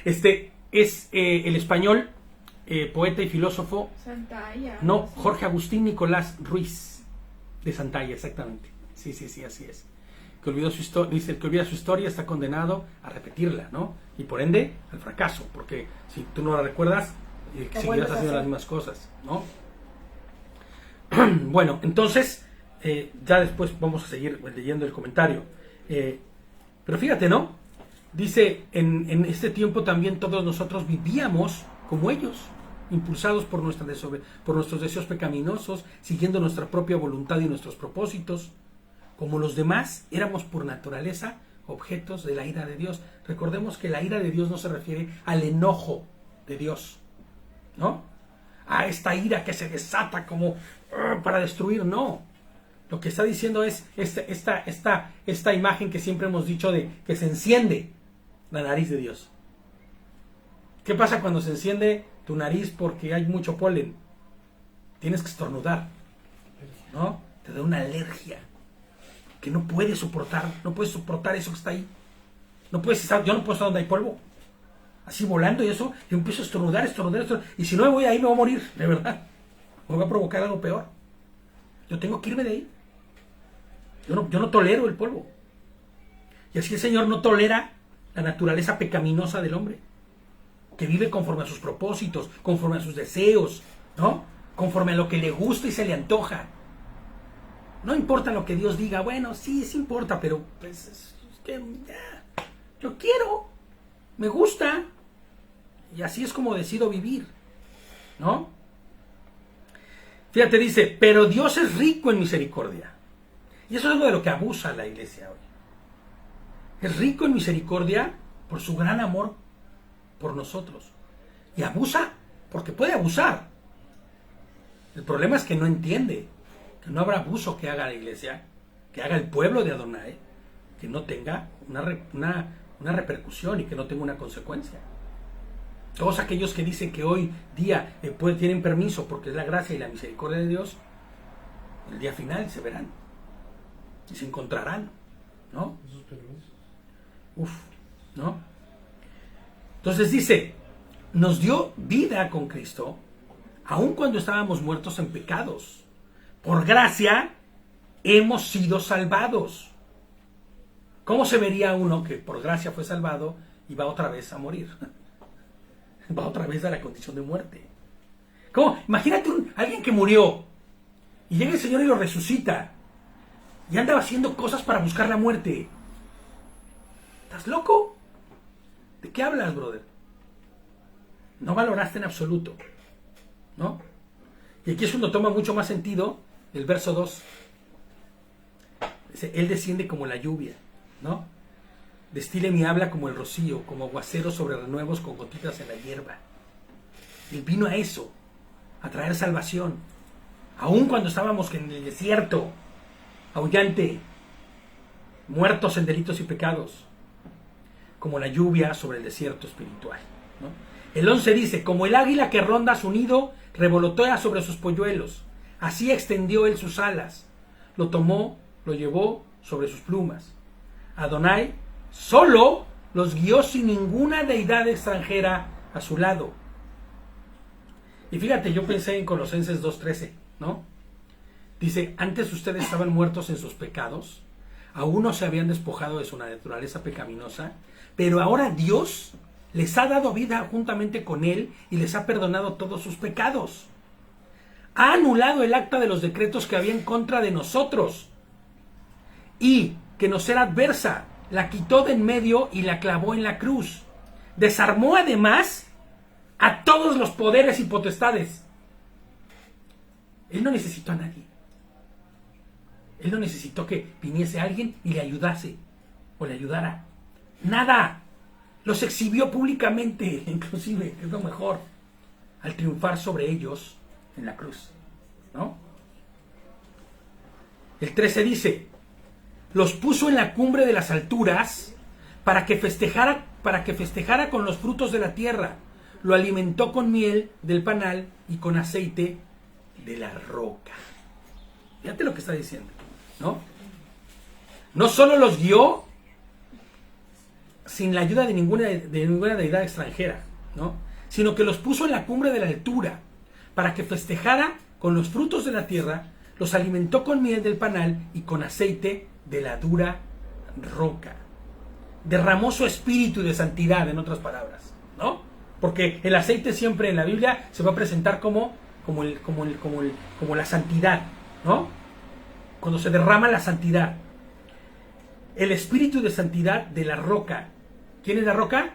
Es el español, poeta y filósofo. Santalla. No, Jorge Agustín Nicolás Ruiz. De Santalla, exactamente. Sí, así es. Que olvidó su historia, dice, el que olvida su historia está condenado a repetirla, ¿no? Y por ende, al fracaso, porque si tú no la recuerdas, seguirás haciendo las mismas cosas, ¿no? Bueno, entonces, ya después vamos a seguir leyendo el comentario. Pero fíjate, ¿no? Dice, en este tiempo también todos nosotros vivíamos como ellos, impulsados por nuestros deseos pecaminosos, siguiendo nuestra propia voluntad y nuestros propósitos. Como los demás, éramos por naturaleza objetos de la ira de Dios. Recordemos que la ira de Dios no se refiere al enojo de Dios, ¿no? A esta ira que se desata como para destruir, no. Lo que está diciendo es esta imagen que siempre hemos dicho de que se enciende la nariz de Dios. ¿Qué pasa cuando se enciende tu nariz porque hay mucho polen? Tienes que estornudar, ¿no? Te da una alergia que no puedes soportar eso que está ahí. Yo no puedo estar donde hay polvo. Así volando y eso, yo empiezo a estornudar. Y si no me voy ahí, me voy a morir, de verdad. Me va a provocar algo peor. Yo tengo que irme de ahí. Yo no tolero el polvo. Y así el Señor no tolera la naturaleza pecaminosa del hombre. que vive conforme a sus propósitos, conforme a sus deseos, ¿no? Conforme a lo que le gusta y se le antoja. No importa lo que Dios diga, bueno, sí importa, pero pues es que ya, yo quiero, me gusta, y así es como decido vivir, ¿no? Fíjate, dice, pero Dios es rico en misericordia. Y eso es algo de lo que abusa la iglesia hoy. Es rico en misericordia por su gran amor por nosotros. Y abusa porque puede abusar. El problema es que no entiende que no habrá abuso que haga la iglesia, que haga el pueblo de Adonai, que no tenga una repercusión y que no tenga una consecuencia. Todos aquellos que dicen que hoy día tienen permiso porque es la gracia y la misericordia de Dios, el día final se verán y se encontrarán, ¿no? Esos permisos. ¿No? Entonces dice, nos dio vida con Cristo, aun cuando estábamos muertos en pecados. Por gracia hemos sido salvados. ¿Cómo se vería uno que por gracia fue salvado y va otra vez a morir? Va otra vez a la condición de muerte. ¿Cómo? Imagínate alguien que murió y llega el Señor y lo resucita y anda haciendo cosas para buscar la muerte. ¿Estás loco? ¿De qué hablas, brother? No valoraste en absoluto, ¿no? Y aquí es cuando toma mucho más sentido el verso 2. Dice, Él desciende como la lluvia, ¿no? Destile mi habla como el rocío, como aguacero sobre renuevos con gotitas en la hierba. Él vino a eso, a traer salvación. Aun cuando estábamos en el desierto, aullante, muertos en delitos y pecados, como la lluvia sobre el desierto espiritual, ¿no? El 11 dice, como el águila que ronda su nido, revolotea sobre sus polluelos. Así extendió él sus alas. Lo tomó, lo llevó sobre sus plumas. Adonai solo los guió sin ninguna deidad extranjera a su lado. Y fíjate, yo pensé en Colosenses 2:13, ¿no? Dice, antes ustedes estaban muertos en sus pecados, aún no se habían despojado de su naturaleza pecaminosa, pero ahora Dios les ha dado vida juntamente con Él y les ha perdonado todos sus pecados. Ha anulado el acta de los decretos que había en contra de nosotros y que nos era adversa, la quitó de en medio y la clavó en la cruz. Desarmó además a todos los poderes y potestades. Él no necesitó a nadie. Él no necesitó que viniese alguien y le ayudase o le ayudara. Nada. Los exhibió públicamente, inclusive, es lo mejor, al triunfar sobre ellos en la cruz, ¿no? El 13 dice, los puso en la cumbre de las alturas para que festejara con los frutos de la tierra. Lo alimentó con miel del panal y con aceite de la roca. Fíjate lo que está diciendo, ¿no? No solo los guió sin la ayuda de ninguna deidad extranjera, ¿no? Sino que los puso en la cumbre de la altura para que festejara con los frutos de la tierra, los alimentó con miel del panal y con aceite de la dura roca. Derramó su espíritu de santidad, en otras palabras, ¿no? Porque el aceite siempre en la Biblia se va a presentar como la santidad, ¿no? Cuando se derrama la santidad. El espíritu de santidad de la roca. ¿Quién es la roca?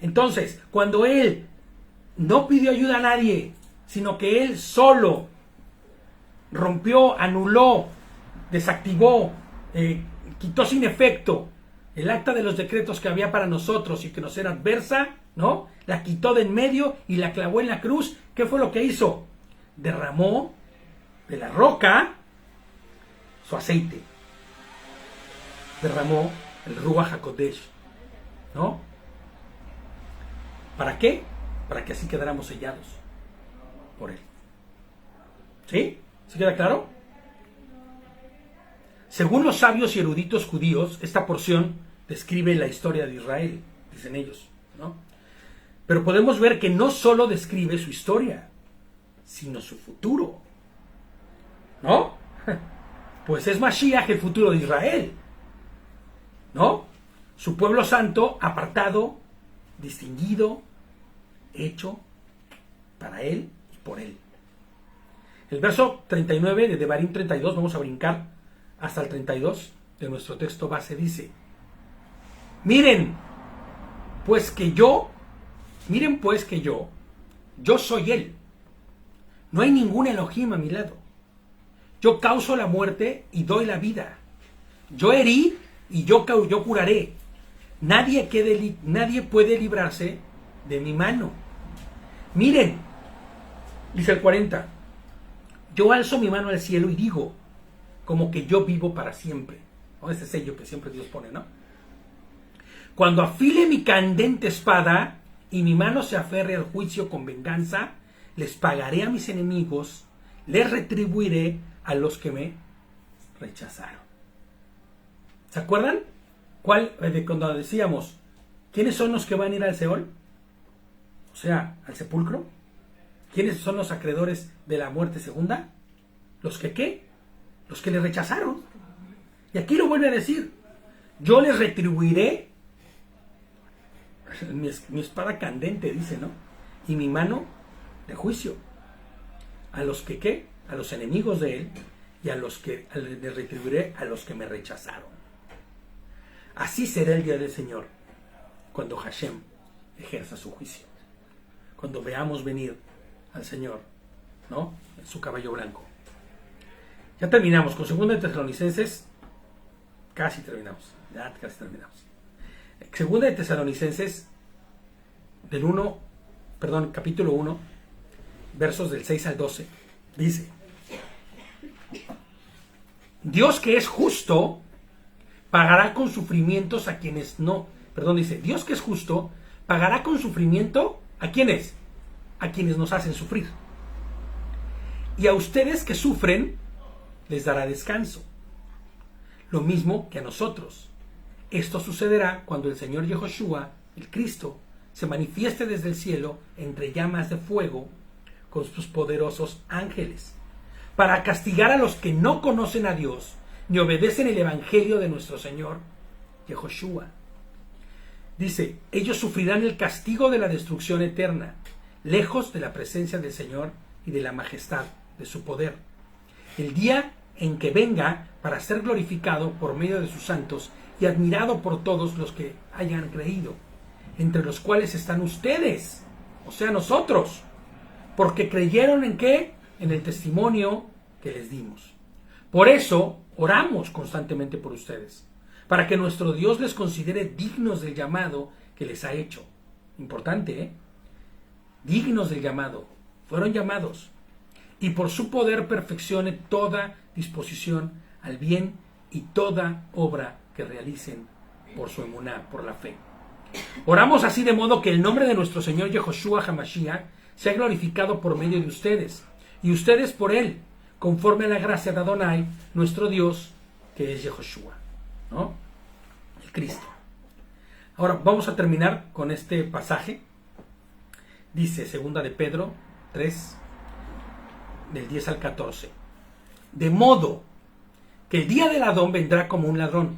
Entonces, cuando él no pidió ayuda a nadie, sino que él solo rompió, anuló, desactivó, quitó sin efecto el acta de los decretos que había para nosotros y que nos era adversa, ¿no? La quitó de en medio y la clavó en la cruz. ¿Qué fue lo que hizo? Derramó de la roca su aceite. Derramó el Ruach HaKodesh, ¿no? ¿Para qué? Para que así quedáramos sellados por Él. ¿Sí? ¿Sí queda claro? Según los sabios y eruditos judíos, esta porción describe la historia de Israel, dicen ellos, ¿no? Pero podemos ver que no solo describe su historia, sino su futuro, ¿no? Pues es Mashiach el futuro de Israel, ¿no? Su pueblo santo apartado distinguido, hecho para Él y por Él. El verso 39 de Devarim 32, vamos a brincar hasta el 32 de nuestro texto base, dice: miren pues que yo soy Él. No hay ningún Elohim a mi lado. Yo causo la muerte y doy la vida. Yo herí y yo curaré. Nadie puede librarse de mi mano. Miren, dice el 40, yo alzo mi mano al cielo y digo, como que yo vivo para siempre. ¿No? Ese sello que siempre Dios pone, ¿no? Cuando afile mi candente espada y mi mano se aferre al juicio con venganza, les pagaré a mis enemigos, les retribuiré a los que me rechazaron. ¿Se acuerdan? De cuando decíamos, ¿quiénes son los que van a ir al Seol? O sea, al sepulcro. ¿Quiénes son los acreedores de la muerte segunda? ¿Los que qué? Los que le rechazaron. Y aquí lo vuelve a decir, yo les retribuiré mi espada candente, dice, ¿no? Y mi mano de juicio. A los que qué? A los enemigos de él, y a los que les retribuiré a los que me rechazaron. Así será el día del Señor, cuando Hashem ejerza su juicio. Cuando veamos venir al Señor, ¿no? En su caballo blanco. Ya terminamos con 2 de Tesalonicenses. Casi terminamos. 2 de Tesalonicenses capítulo 1, versos del 6 al 12. Dice: Dios, que es justo, pagará con sufrimientos a quienes no. Dios, que es justo, pagará con sufrimiento a quienes. A quienes nos hacen sufrir. Y a ustedes que sufren, les dará descanso. Lo mismo que a nosotros. Esto sucederá cuando el Señor Yehoshua, el Cristo, se manifieste desde el cielo entre llamas de fuego con sus poderosos ángeles, para castigar a los que no conocen a Dios ni obedecen el evangelio de nuestro Señor Yehoshua. Dice, ellos sufrirán el castigo de la destrucción eterna, lejos de la presencia del Señor y de la majestad de su poder. El día en que venga para ser glorificado por medio de sus santos y admirado por todos los que hayan creído, entre los cuales están ustedes, o sea nosotros, porque creyeron en ¿qué? En el testimonio que les dimos. Por eso oramos constantemente por ustedes, para que nuestro Dios les considere dignos del llamado que les ha hecho. Importante, ¿eh? Dignos del llamado. Fueron llamados. Y por su poder perfeccione toda disposición al bien y toda obra que realicen por su emuná, por la fe. Oramos así de modo que el nombre de nuestro Señor Yehoshua HaMashiach sea glorificado por medio de ustedes, y ustedes por él, conforme a la gracia de Adonai, nuestro Dios, que es Yehoshua, ¿no? El Cristo. Ahora vamos a terminar con este pasaje. Dice 2 de Pedro 3, del 10 al 14. De modo que el día del Adón vendrá como un ladrón.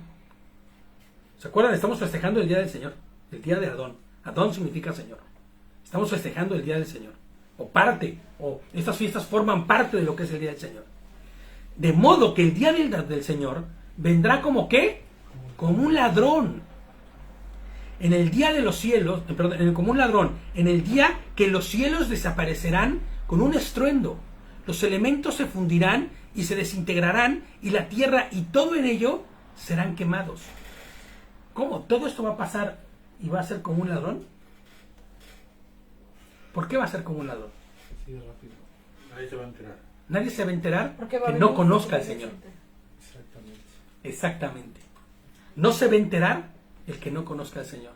¿Se acuerdan? Estamos festejando el día del Señor, el día de Adón. Adón significa Señor. Estamos festejando el día del Señor. O estas fiestas forman parte de lo que es el día del Señor. De modo que el día del Señor vendrá como ¿qué? Como un ladrón. En el día de los cielos, como un ladrón, en el día que los cielos desaparecerán con un estruendo, los elementos se fundirán y se desintegrarán, y la tierra y todo en ello serán quemados. ¿Cómo? ¿Todo esto va a pasar y va a ser como un ladrón? ¿Por qué va a ser como un ladrón? Sí, rápido. Nadie se va a enterar. Nadie se va a enterar Porque va que a no venir conozca al mucha Señor. gente. Exactamente. Exactamente. No se va a enterar el que no conozca al Señor.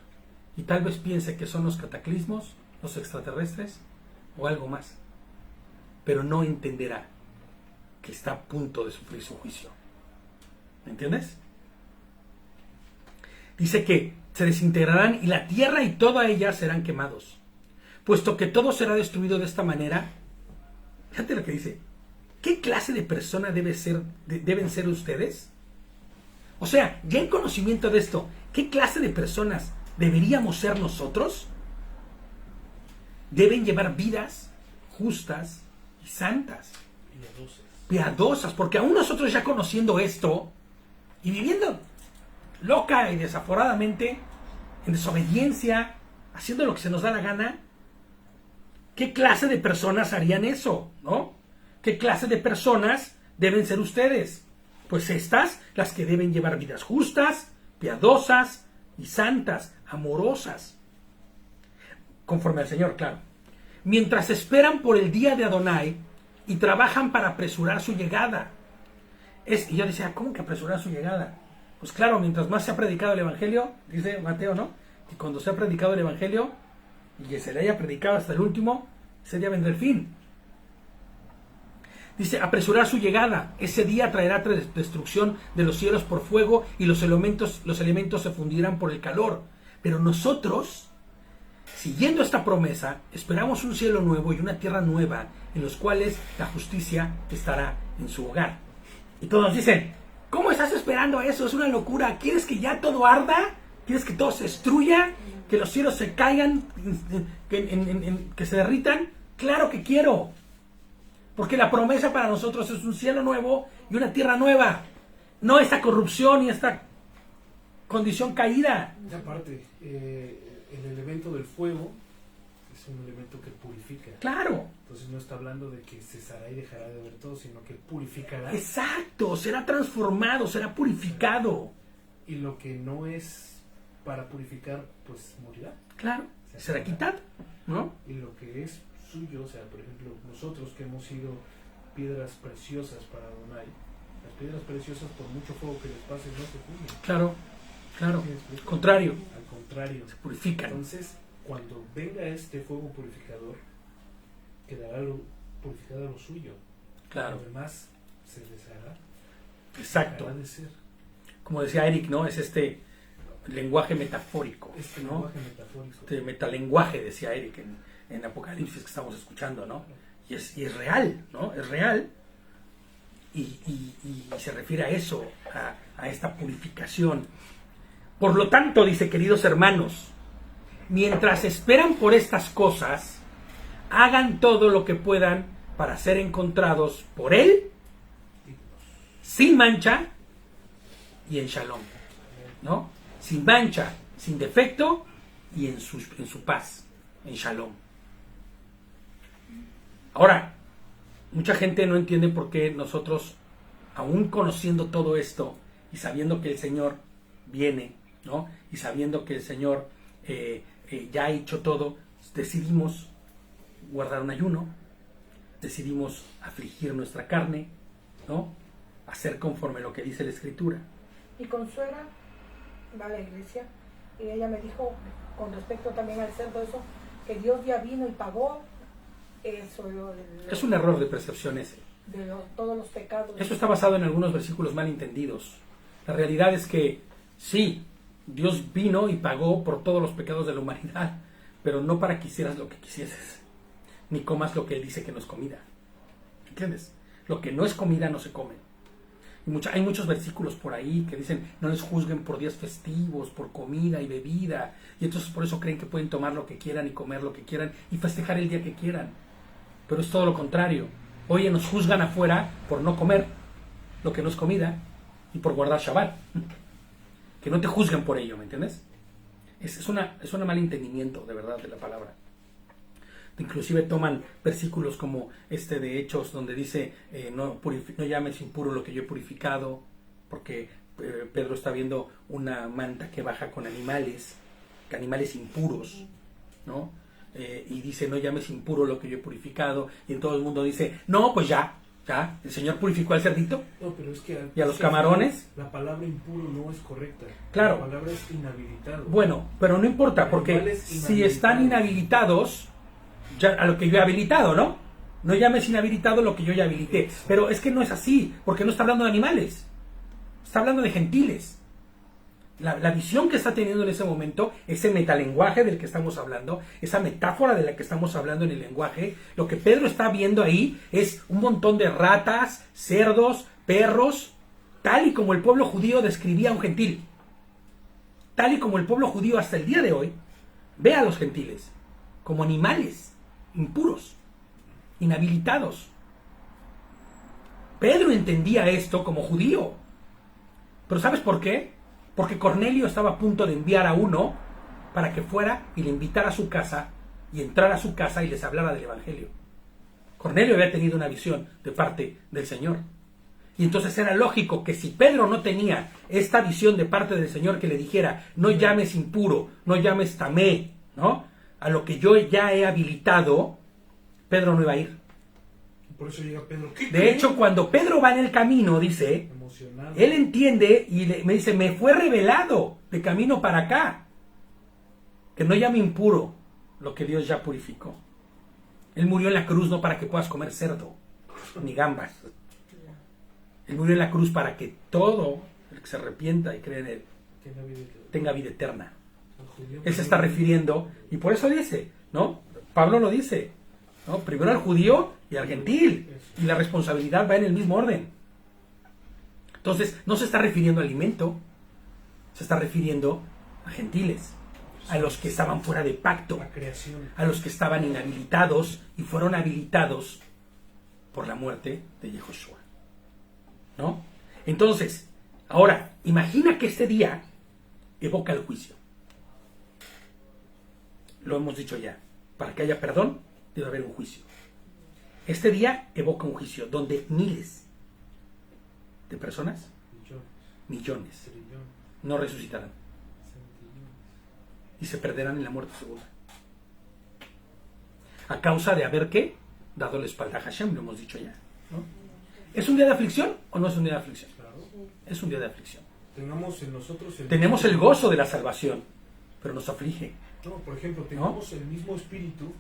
Y tal vez piense que son los cataclismos, los extraterrestres o algo más. Pero no entenderá que está a punto de sufrir su juicio. ¿Me entiendes? Dice que se desintegrarán y la tierra y toda ella serán quemados. Puesto que todo será destruido de esta manera, fíjate lo que dice. ¿Qué clase de persona deben ser ustedes? O sea, ya en conocimiento de esto, ¿qué clase de personas deberíamos ser nosotros? deben llevar vidas justas y santas, piadosas, porque aún nosotros ya conociendo esto y viviendo loca y desaforadamente en desobediencia, haciendo lo que se nos da la gana, ¿qué clase de personas harían eso? ¿No? ¿Qué clase de personas deben ser ustedes? Pues estas, las que deben llevar vidas justas, piadosas y santas, amorosas, conforme al Señor, claro. Mientras esperan por el día de Adonai y trabajan para apresurar su llegada. Y yo decía, ¿cómo que apresurar su llegada? Pues claro, mientras más se ha predicado el Evangelio, dice Mateo, ¿no? Que cuando se ha predicado el Evangelio y que se le haya predicado hasta el último, ese día vendrá el fin. Dice, apresurar su llegada. Ese día traerá destrucción de los cielos por fuego y los elementos se fundirán por el calor. Pero nosotros, siguiendo esta promesa, esperamos un cielo nuevo y una tierra nueva en los cuales la justicia estará en su hogar. Y todos dicen, ¿cómo estás esperando eso? Es una locura. ¿Quieres que ya todo arda? ¿Quieres que todo se destruya? ¿Que los cielos se caigan? ¿Que se derritan? Claro que quiero. Porque la promesa para nosotros es un cielo nuevo y una tierra nueva. No esta corrupción y esta condición caída. Y aparte, el elemento del fuego es un elemento que purifica. Claro. Entonces no está hablando de que cesará y dejará de ver todo, sino que purificará. Exacto, será transformado, será purificado. Y lo que no es para purificar, pues morirá. Claro, será quitado, ¿no? Y lo que es suyo, o sea, por ejemplo, nosotros que hemos sido piedras preciosas para Adonai, las piedras preciosas por mucho fuego que les pase no se funden. Claro, claro, al contrario. Al contrario. Se purifican. Entonces, cuando venga este fuego purificador, quedará purificado lo suyo. Claro. Lo demás se deshará. Exacto. Dejará de ser. Como decía Eric, ¿no? Es este lenguaje metafórico. Este ¿no? lenguaje metafórico. Este metalenguaje, decía Eric en Apocalipsis que estamos escuchando, ¿no? Y es real, ¿no? Es real. Y se refiere a eso, a esta purificación. Por lo tanto, dice, queridos hermanos, mientras esperan por estas cosas, hagan todo lo que puedan para ser encontrados por Él, sin mancha y en shalom, ¿no? Sin mancha, sin defecto y en su paz, en shalom. Ahora, mucha gente no entiende por qué nosotros, aún conociendo todo esto y sabiendo que el Señor viene, ¿no? Y sabiendo que el Señor ya ha hecho todo, decidimos guardar un ayuno, decidimos afligir nuestra carne, ¿no? Hacer conforme lo que dice la Escritura. Mi consuegra va a la iglesia y ella me dijo, con respecto también al cerdo, eso, que Dios ya vino y pagó eso. Es un error de percepción ese. De todos los pecados. Eso está basado en algunos versículos mal entendidos. La realidad es que sí, Dios vino y pagó por todos los pecados de la humanidad, pero no para que hicieras lo que quisieses, ni comas lo que Él dice que no es comida. ¿Entiendes? Lo que no es comida no se come. Hay muchos versículos por ahí que dicen no les juzguen por días festivos, por comida y bebida, y entonces por eso creen que pueden tomar lo que quieran y comer lo que quieran y festejar el día que quieran. Pero es todo lo contrario. Oye, nos juzgan afuera por no comer lo que no es comida y por guardar Shabbat. Que no te juzguen por ello, ¿me entiendes? Es un mal entendimiento, de verdad, de la palabra. Inclusive toman versículos como este de Hechos, donde dice, no llames impuro lo que yo he purificado, porque Pedro está viendo una manta que baja con animales impuros, ¿no? Y dice, no llames impuro lo que yo he purificado, y en todo el mundo dice, no, pues ya, el Señor purificó al cerdito. No, pero es que y a los camarones. La palabra impuro no es correcta. Claro. La palabra es inhabilitado. Bueno, pero no importa, porque si están inhabilitados, ya a lo que yo he habilitado, ¿no? No llames inhabilitado lo que yo ya habilité. Pero es que no es así, porque no está hablando de animales, está hablando de gentiles. La visión que está teniendo en ese momento, ese metalenguaje del que estamos hablando, esa metáfora de la que estamos hablando en el lenguaje, lo que Pedro está viendo ahí es un montón de ratas, cerdos, perros, tal y como el pueblo judío describía a un gentil. Tal y como el pueblo judío hasta el día de hoy ve a los gentiles como animales impuros, inhabilitados. Pedro entendía esto como judío. ¿Pero sabes por qué? Porque Cornelio estaba a punto de enviar a uno para que fuera y le invitara a su casa y entrara a su casa y les hablara del Evangelio. Cornelio había tenido una visión de parte del Señor. Y entonces era lógico que si Pedro no tenía esta visión de parte del Señor que le dijera, no llames impuro, no llames tamé, ¿no?, a lo que yo ya he habilitado, Pedro no iba a ir. Por eso llega Pedro. De hecho, cuando Pedro va en el camino, dice, emocionado, él entiende y me dice, me fue revelado de camino para acá, que no llame impuro lo que Dios ya purificó. Él murió en la cruz no para que puedas comer cerdo, ni gambas. Él murió en la cruz para que todo el que se arrepienta y cree en él tenga vida eterna. Él se está refiriendo, y por eso dice, ¿no? Pablo lo dice, ¿no? Primero al judío y al gentil, y la responsabilidad va en el mismo orden. Entonces, no se está refiriendo a alimento, se está refiriendo a gentiles, a los que estaban fuera de pacto, a los que estaban inhabilitados y fueron habilitados por la muerte de Yehoshua, ¿no? Entonces, ahora, imagina que este día evoca el juicio. Lo hemos dicho ya, para que haya perdón, debe haber un juicio. Este día evoca un juicio donde miles de personas, millones, no resucitarán y se perderán en la muerte segura. A causa de haber, ¿qué?, dado la espalda a Hashem, lo hemos dicho ya, ¿no? ¿Es un día de aflicción o no es un día de aflicción? Claro. Es un día de aflicción. Tenemos el gozo de la salvación, pero nos aflige. No, por ejemplo, tenemos el mismo espíritu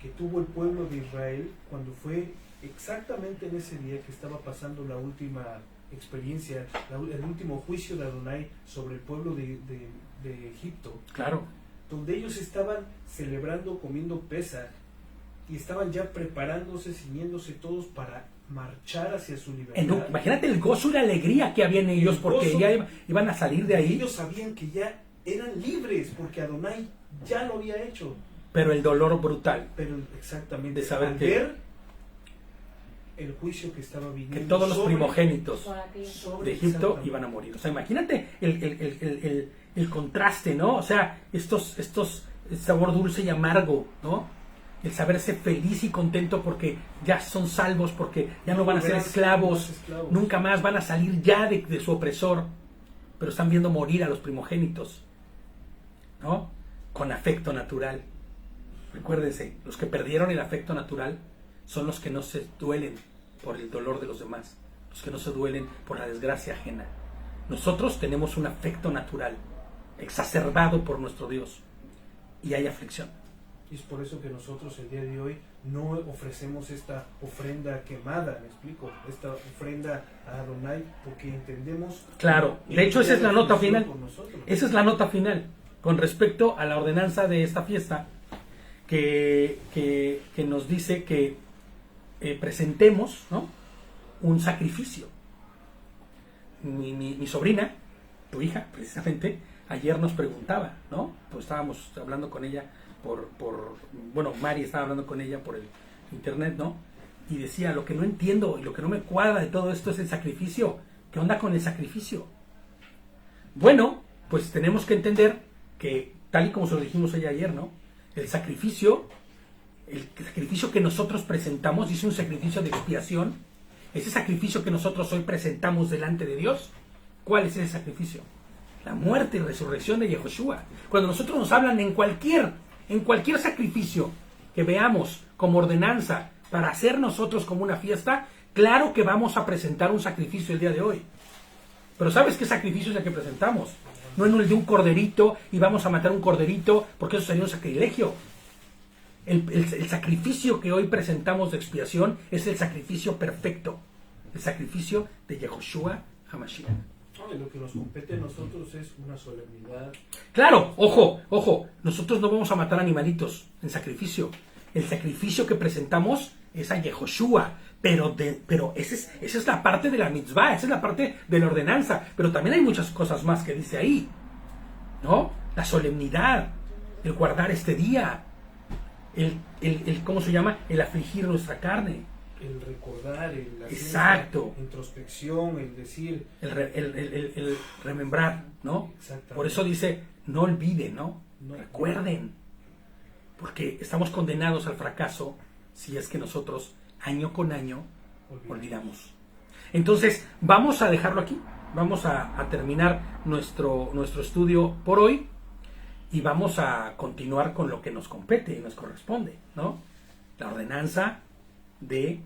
que tuvo el pueblo de Israel cuando fue exactamente en ese día que estaba pasando la última experiencia, el último juicio de Adonai sobre el pueblo de Egipto. Claro. Donde ellos estaban celebrando, comiendo Pesaj, y estaban ya preparándose, ciñéndose todos para marchar hacia su libertad. Imagínate el gozo y la alegría que había en ellos, porque ya iban a salir de ahí. Ellos sabían que ya eran libres, porque Adonai ya lo había hecho. Pero el dolor brutal. Pero exactamente, de saber ver el juicio que estaba viniendo, que todos los primogénitos sobre de Egipto iban a morir. O sea, imagínate el contraste, ¿no? O sea, estos sabor dulce y amargo, ¿no? El saberse feliz y contento porque ya son salvos, porque ya no van a ser esclavos, nunca más van a salir ya de su opresor, pero están viendo morir a los primogénitos, ¿no? Con afecto natural. Recuérdense, los que perdieron el afecto natural son los que no se duelen por el dolor de los demás, los que no se duelen por la desgracia ajena. Nosotros tenemos un afecto natural exacerbado por nuestro Dios y hay aflicción. Y es por eso que nosotros el día de hoy no ofrecemos esta ofrenda quemada, ¿me explico? Esta ofrenda a Adonai, porque entendemos... Claro, de hecho esa es la nota final. Esa es la nota final con respecto a la ordenanza de esta fiesta que nos dice que presentemos, ¿no?, un sacrificio. Mi sobrina, tu hija, precisamente, ayer nos preguntaba, ¿no? Pues estábamos hablando con ella bueno, Mari estaba hablando con ella por el internet, ¿no? Y decía, lo que no entiendo y lo que no me cuadra de todo esto es el sacrificio. ¿Qué onda con el sacrificio? Bueno, pues tenemos que entender que, tal y como se lo dijimos ella ayer, ¿no?, el sacrificio que nosotros presentamos, dice un sacrificio de expiación, ese sacrificio que nosotros hoy presentamos delante de Dios, ¿cuál es ese sacrificio? La muerte y resurrección de Yehoshua. Cuando nosotros nos hablan en cualquier sacrificio que veamos como ordenanza para hacer nosotros como una fiesta, claro que vamos a presentar un sacrificio el día de hoy. Pero ¿sabes qué sacrificio es el que presentamos? No en el de un corderito y vamos a matar un corderito porque eso sería un sacrilegio. El sacrificio que hoy presentamos de expiación es el sacrificio perfecto, el sacrificio de Yehoshua HaMashiach. Lo que nos compete a nosotros es una solemnidad. Claro, ojo, nosotros no vamos a matar animalitos en sacrificio. El sacrificio que presentamos es a Yehoshua, pero esa es la parte de la mitzvah, esa es la parte de la ordenanza, pero también hay muchas cosas más que dice ahí, ¿no? La solemnidad, el guardar este día, ¿cómo se llama? El afligir nuestra carne. El recordar, el hacer Exacto. introspección, el decir... El remembrar, ¿no? Exactamente. Por eso dice, no olviden, ¿no? No. Recuerden. Porque estamos condenados al fracaso si es que nosotros, año con año, olvidamos. Entonces, vamos a dejarlo aquí. Vamos a terminar nuestro estudio por hoy y vamos a continuar con lo que nos compete y nos corresponde, ¿no? La ordenanza de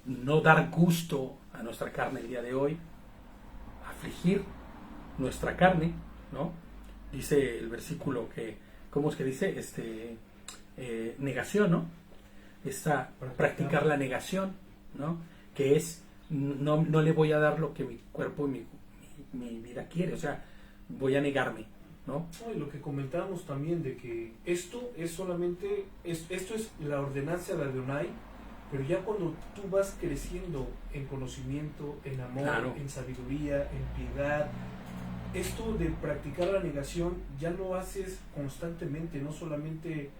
no dar gusto a nuestra carne el día de hoy, afligir nuestra carne, ¿no? Dice el versículo que, ¿cómo es que dice? Negación, ¿no? Practicar la negación, ¿no? Que es, no le voy a dar lo que mi cuerpo y mi vida quiere, o sea, voy a negarme, ¿no? Y lo que comentábamos también de que esto es solamente, esto es la ordenanza de Adonai, pero ya cuando tú vas creciendo en conocimiento, en amor, Claro. en sabiduría, en piedad, esto de practicar la negación ya lo haces constantemente, no solamente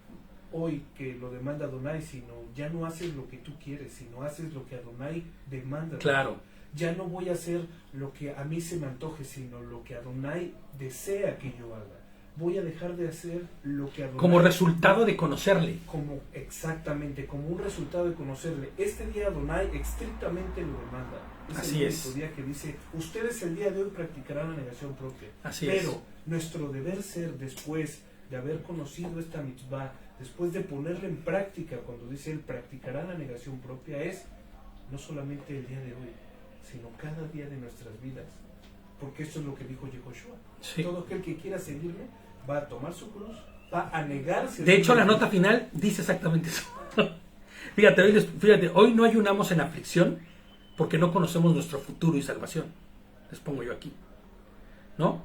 hoy que lo demanda Adonai, sino ya no haces lo que tú quieres, sino haces lo que Adonai demanda. Claro. Ya no voy a hacer lo que a mí se me antoje, sino lo que Adonai desea que yo haga. Voy a dejar de hacer lo que Adonai... Como resultado de conocerle. Exactamente, como un resultado de conocerle. Este día Adonai estrictamente lo demanda. Así el es. único día que dice, ustedes el día de hoy practicarán la negación propia. Así Pero es. nuestro deber ser después de haber conocido esta mitzvah, después de ponerla en práctica, cuando dice él practicarán la negación propia, es no solamente el día de hoy, sino cada día de nuestras vidas. Porque esto es lo que dijo Yehoshua. Sí. Todo aquel que quiera seguirme va a tomar su cruz, va a negarse. De hecho, la nota final dice exactamente eso. Fíjate, hoy no ayunamos en aflicción porque no conocemos nuestro futuro y salvación. Les pongo yo aquí. ¿No?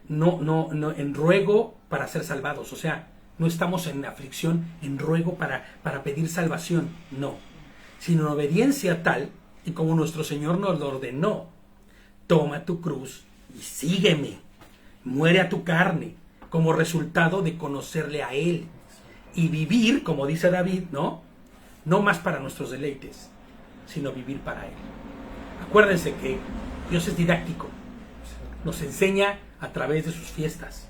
No, en ruego para ser salvados. O sea, no estamos en aflicción, en ruego para pedir salvación. No. Sino en obediencia tal, y como nuestro Señor nos lo ordenó, toma tu cruz y sígueme. Muere a tu carne como resultado de conocerle a Él. Y vivir, como dice David, ¿no? No más para nuestros deleites, sino vivir para Él. Acuérdense que Dios es didáctico. Nos enseña a través de sus fiestas.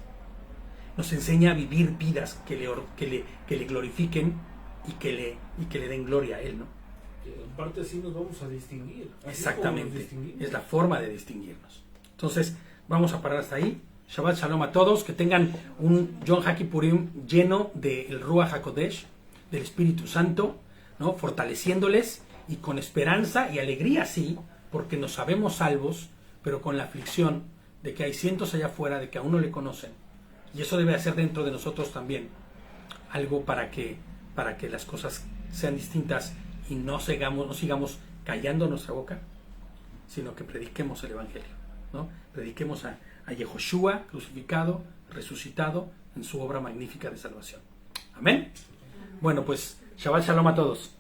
Nos enseña a vivir vidas que le glorifiquen y que le den gloria a Él, ¿no? En parte así nos vamos a distinguir. Así Exactamente. Es la forma de distinguirnos. Entonces, vamos a parar hasta ahí. Shabbat Shalom a todos. Que tengan un Yom HaKippurim lleno del Ruach HaKodesh, del Espíritu Santo, ¿no? Fortaleciéndoles y con esperanza y alegría, sí, porque nos sabemos salvos, pero con la aflicción de que hay cientos allá afuera de que aún no le conocen. Y eso debe hacer dentro de nosotros también algo para que las cosas sean distintas y no sigamos callando nuestra boca, sino que prediquemos el Evangelio, ¿no? Prediquemos a Yehoshua crucificado, resucitado en su obra magnífica de salvación. Amén. Bueno, pues Shabbat Shalom a todos.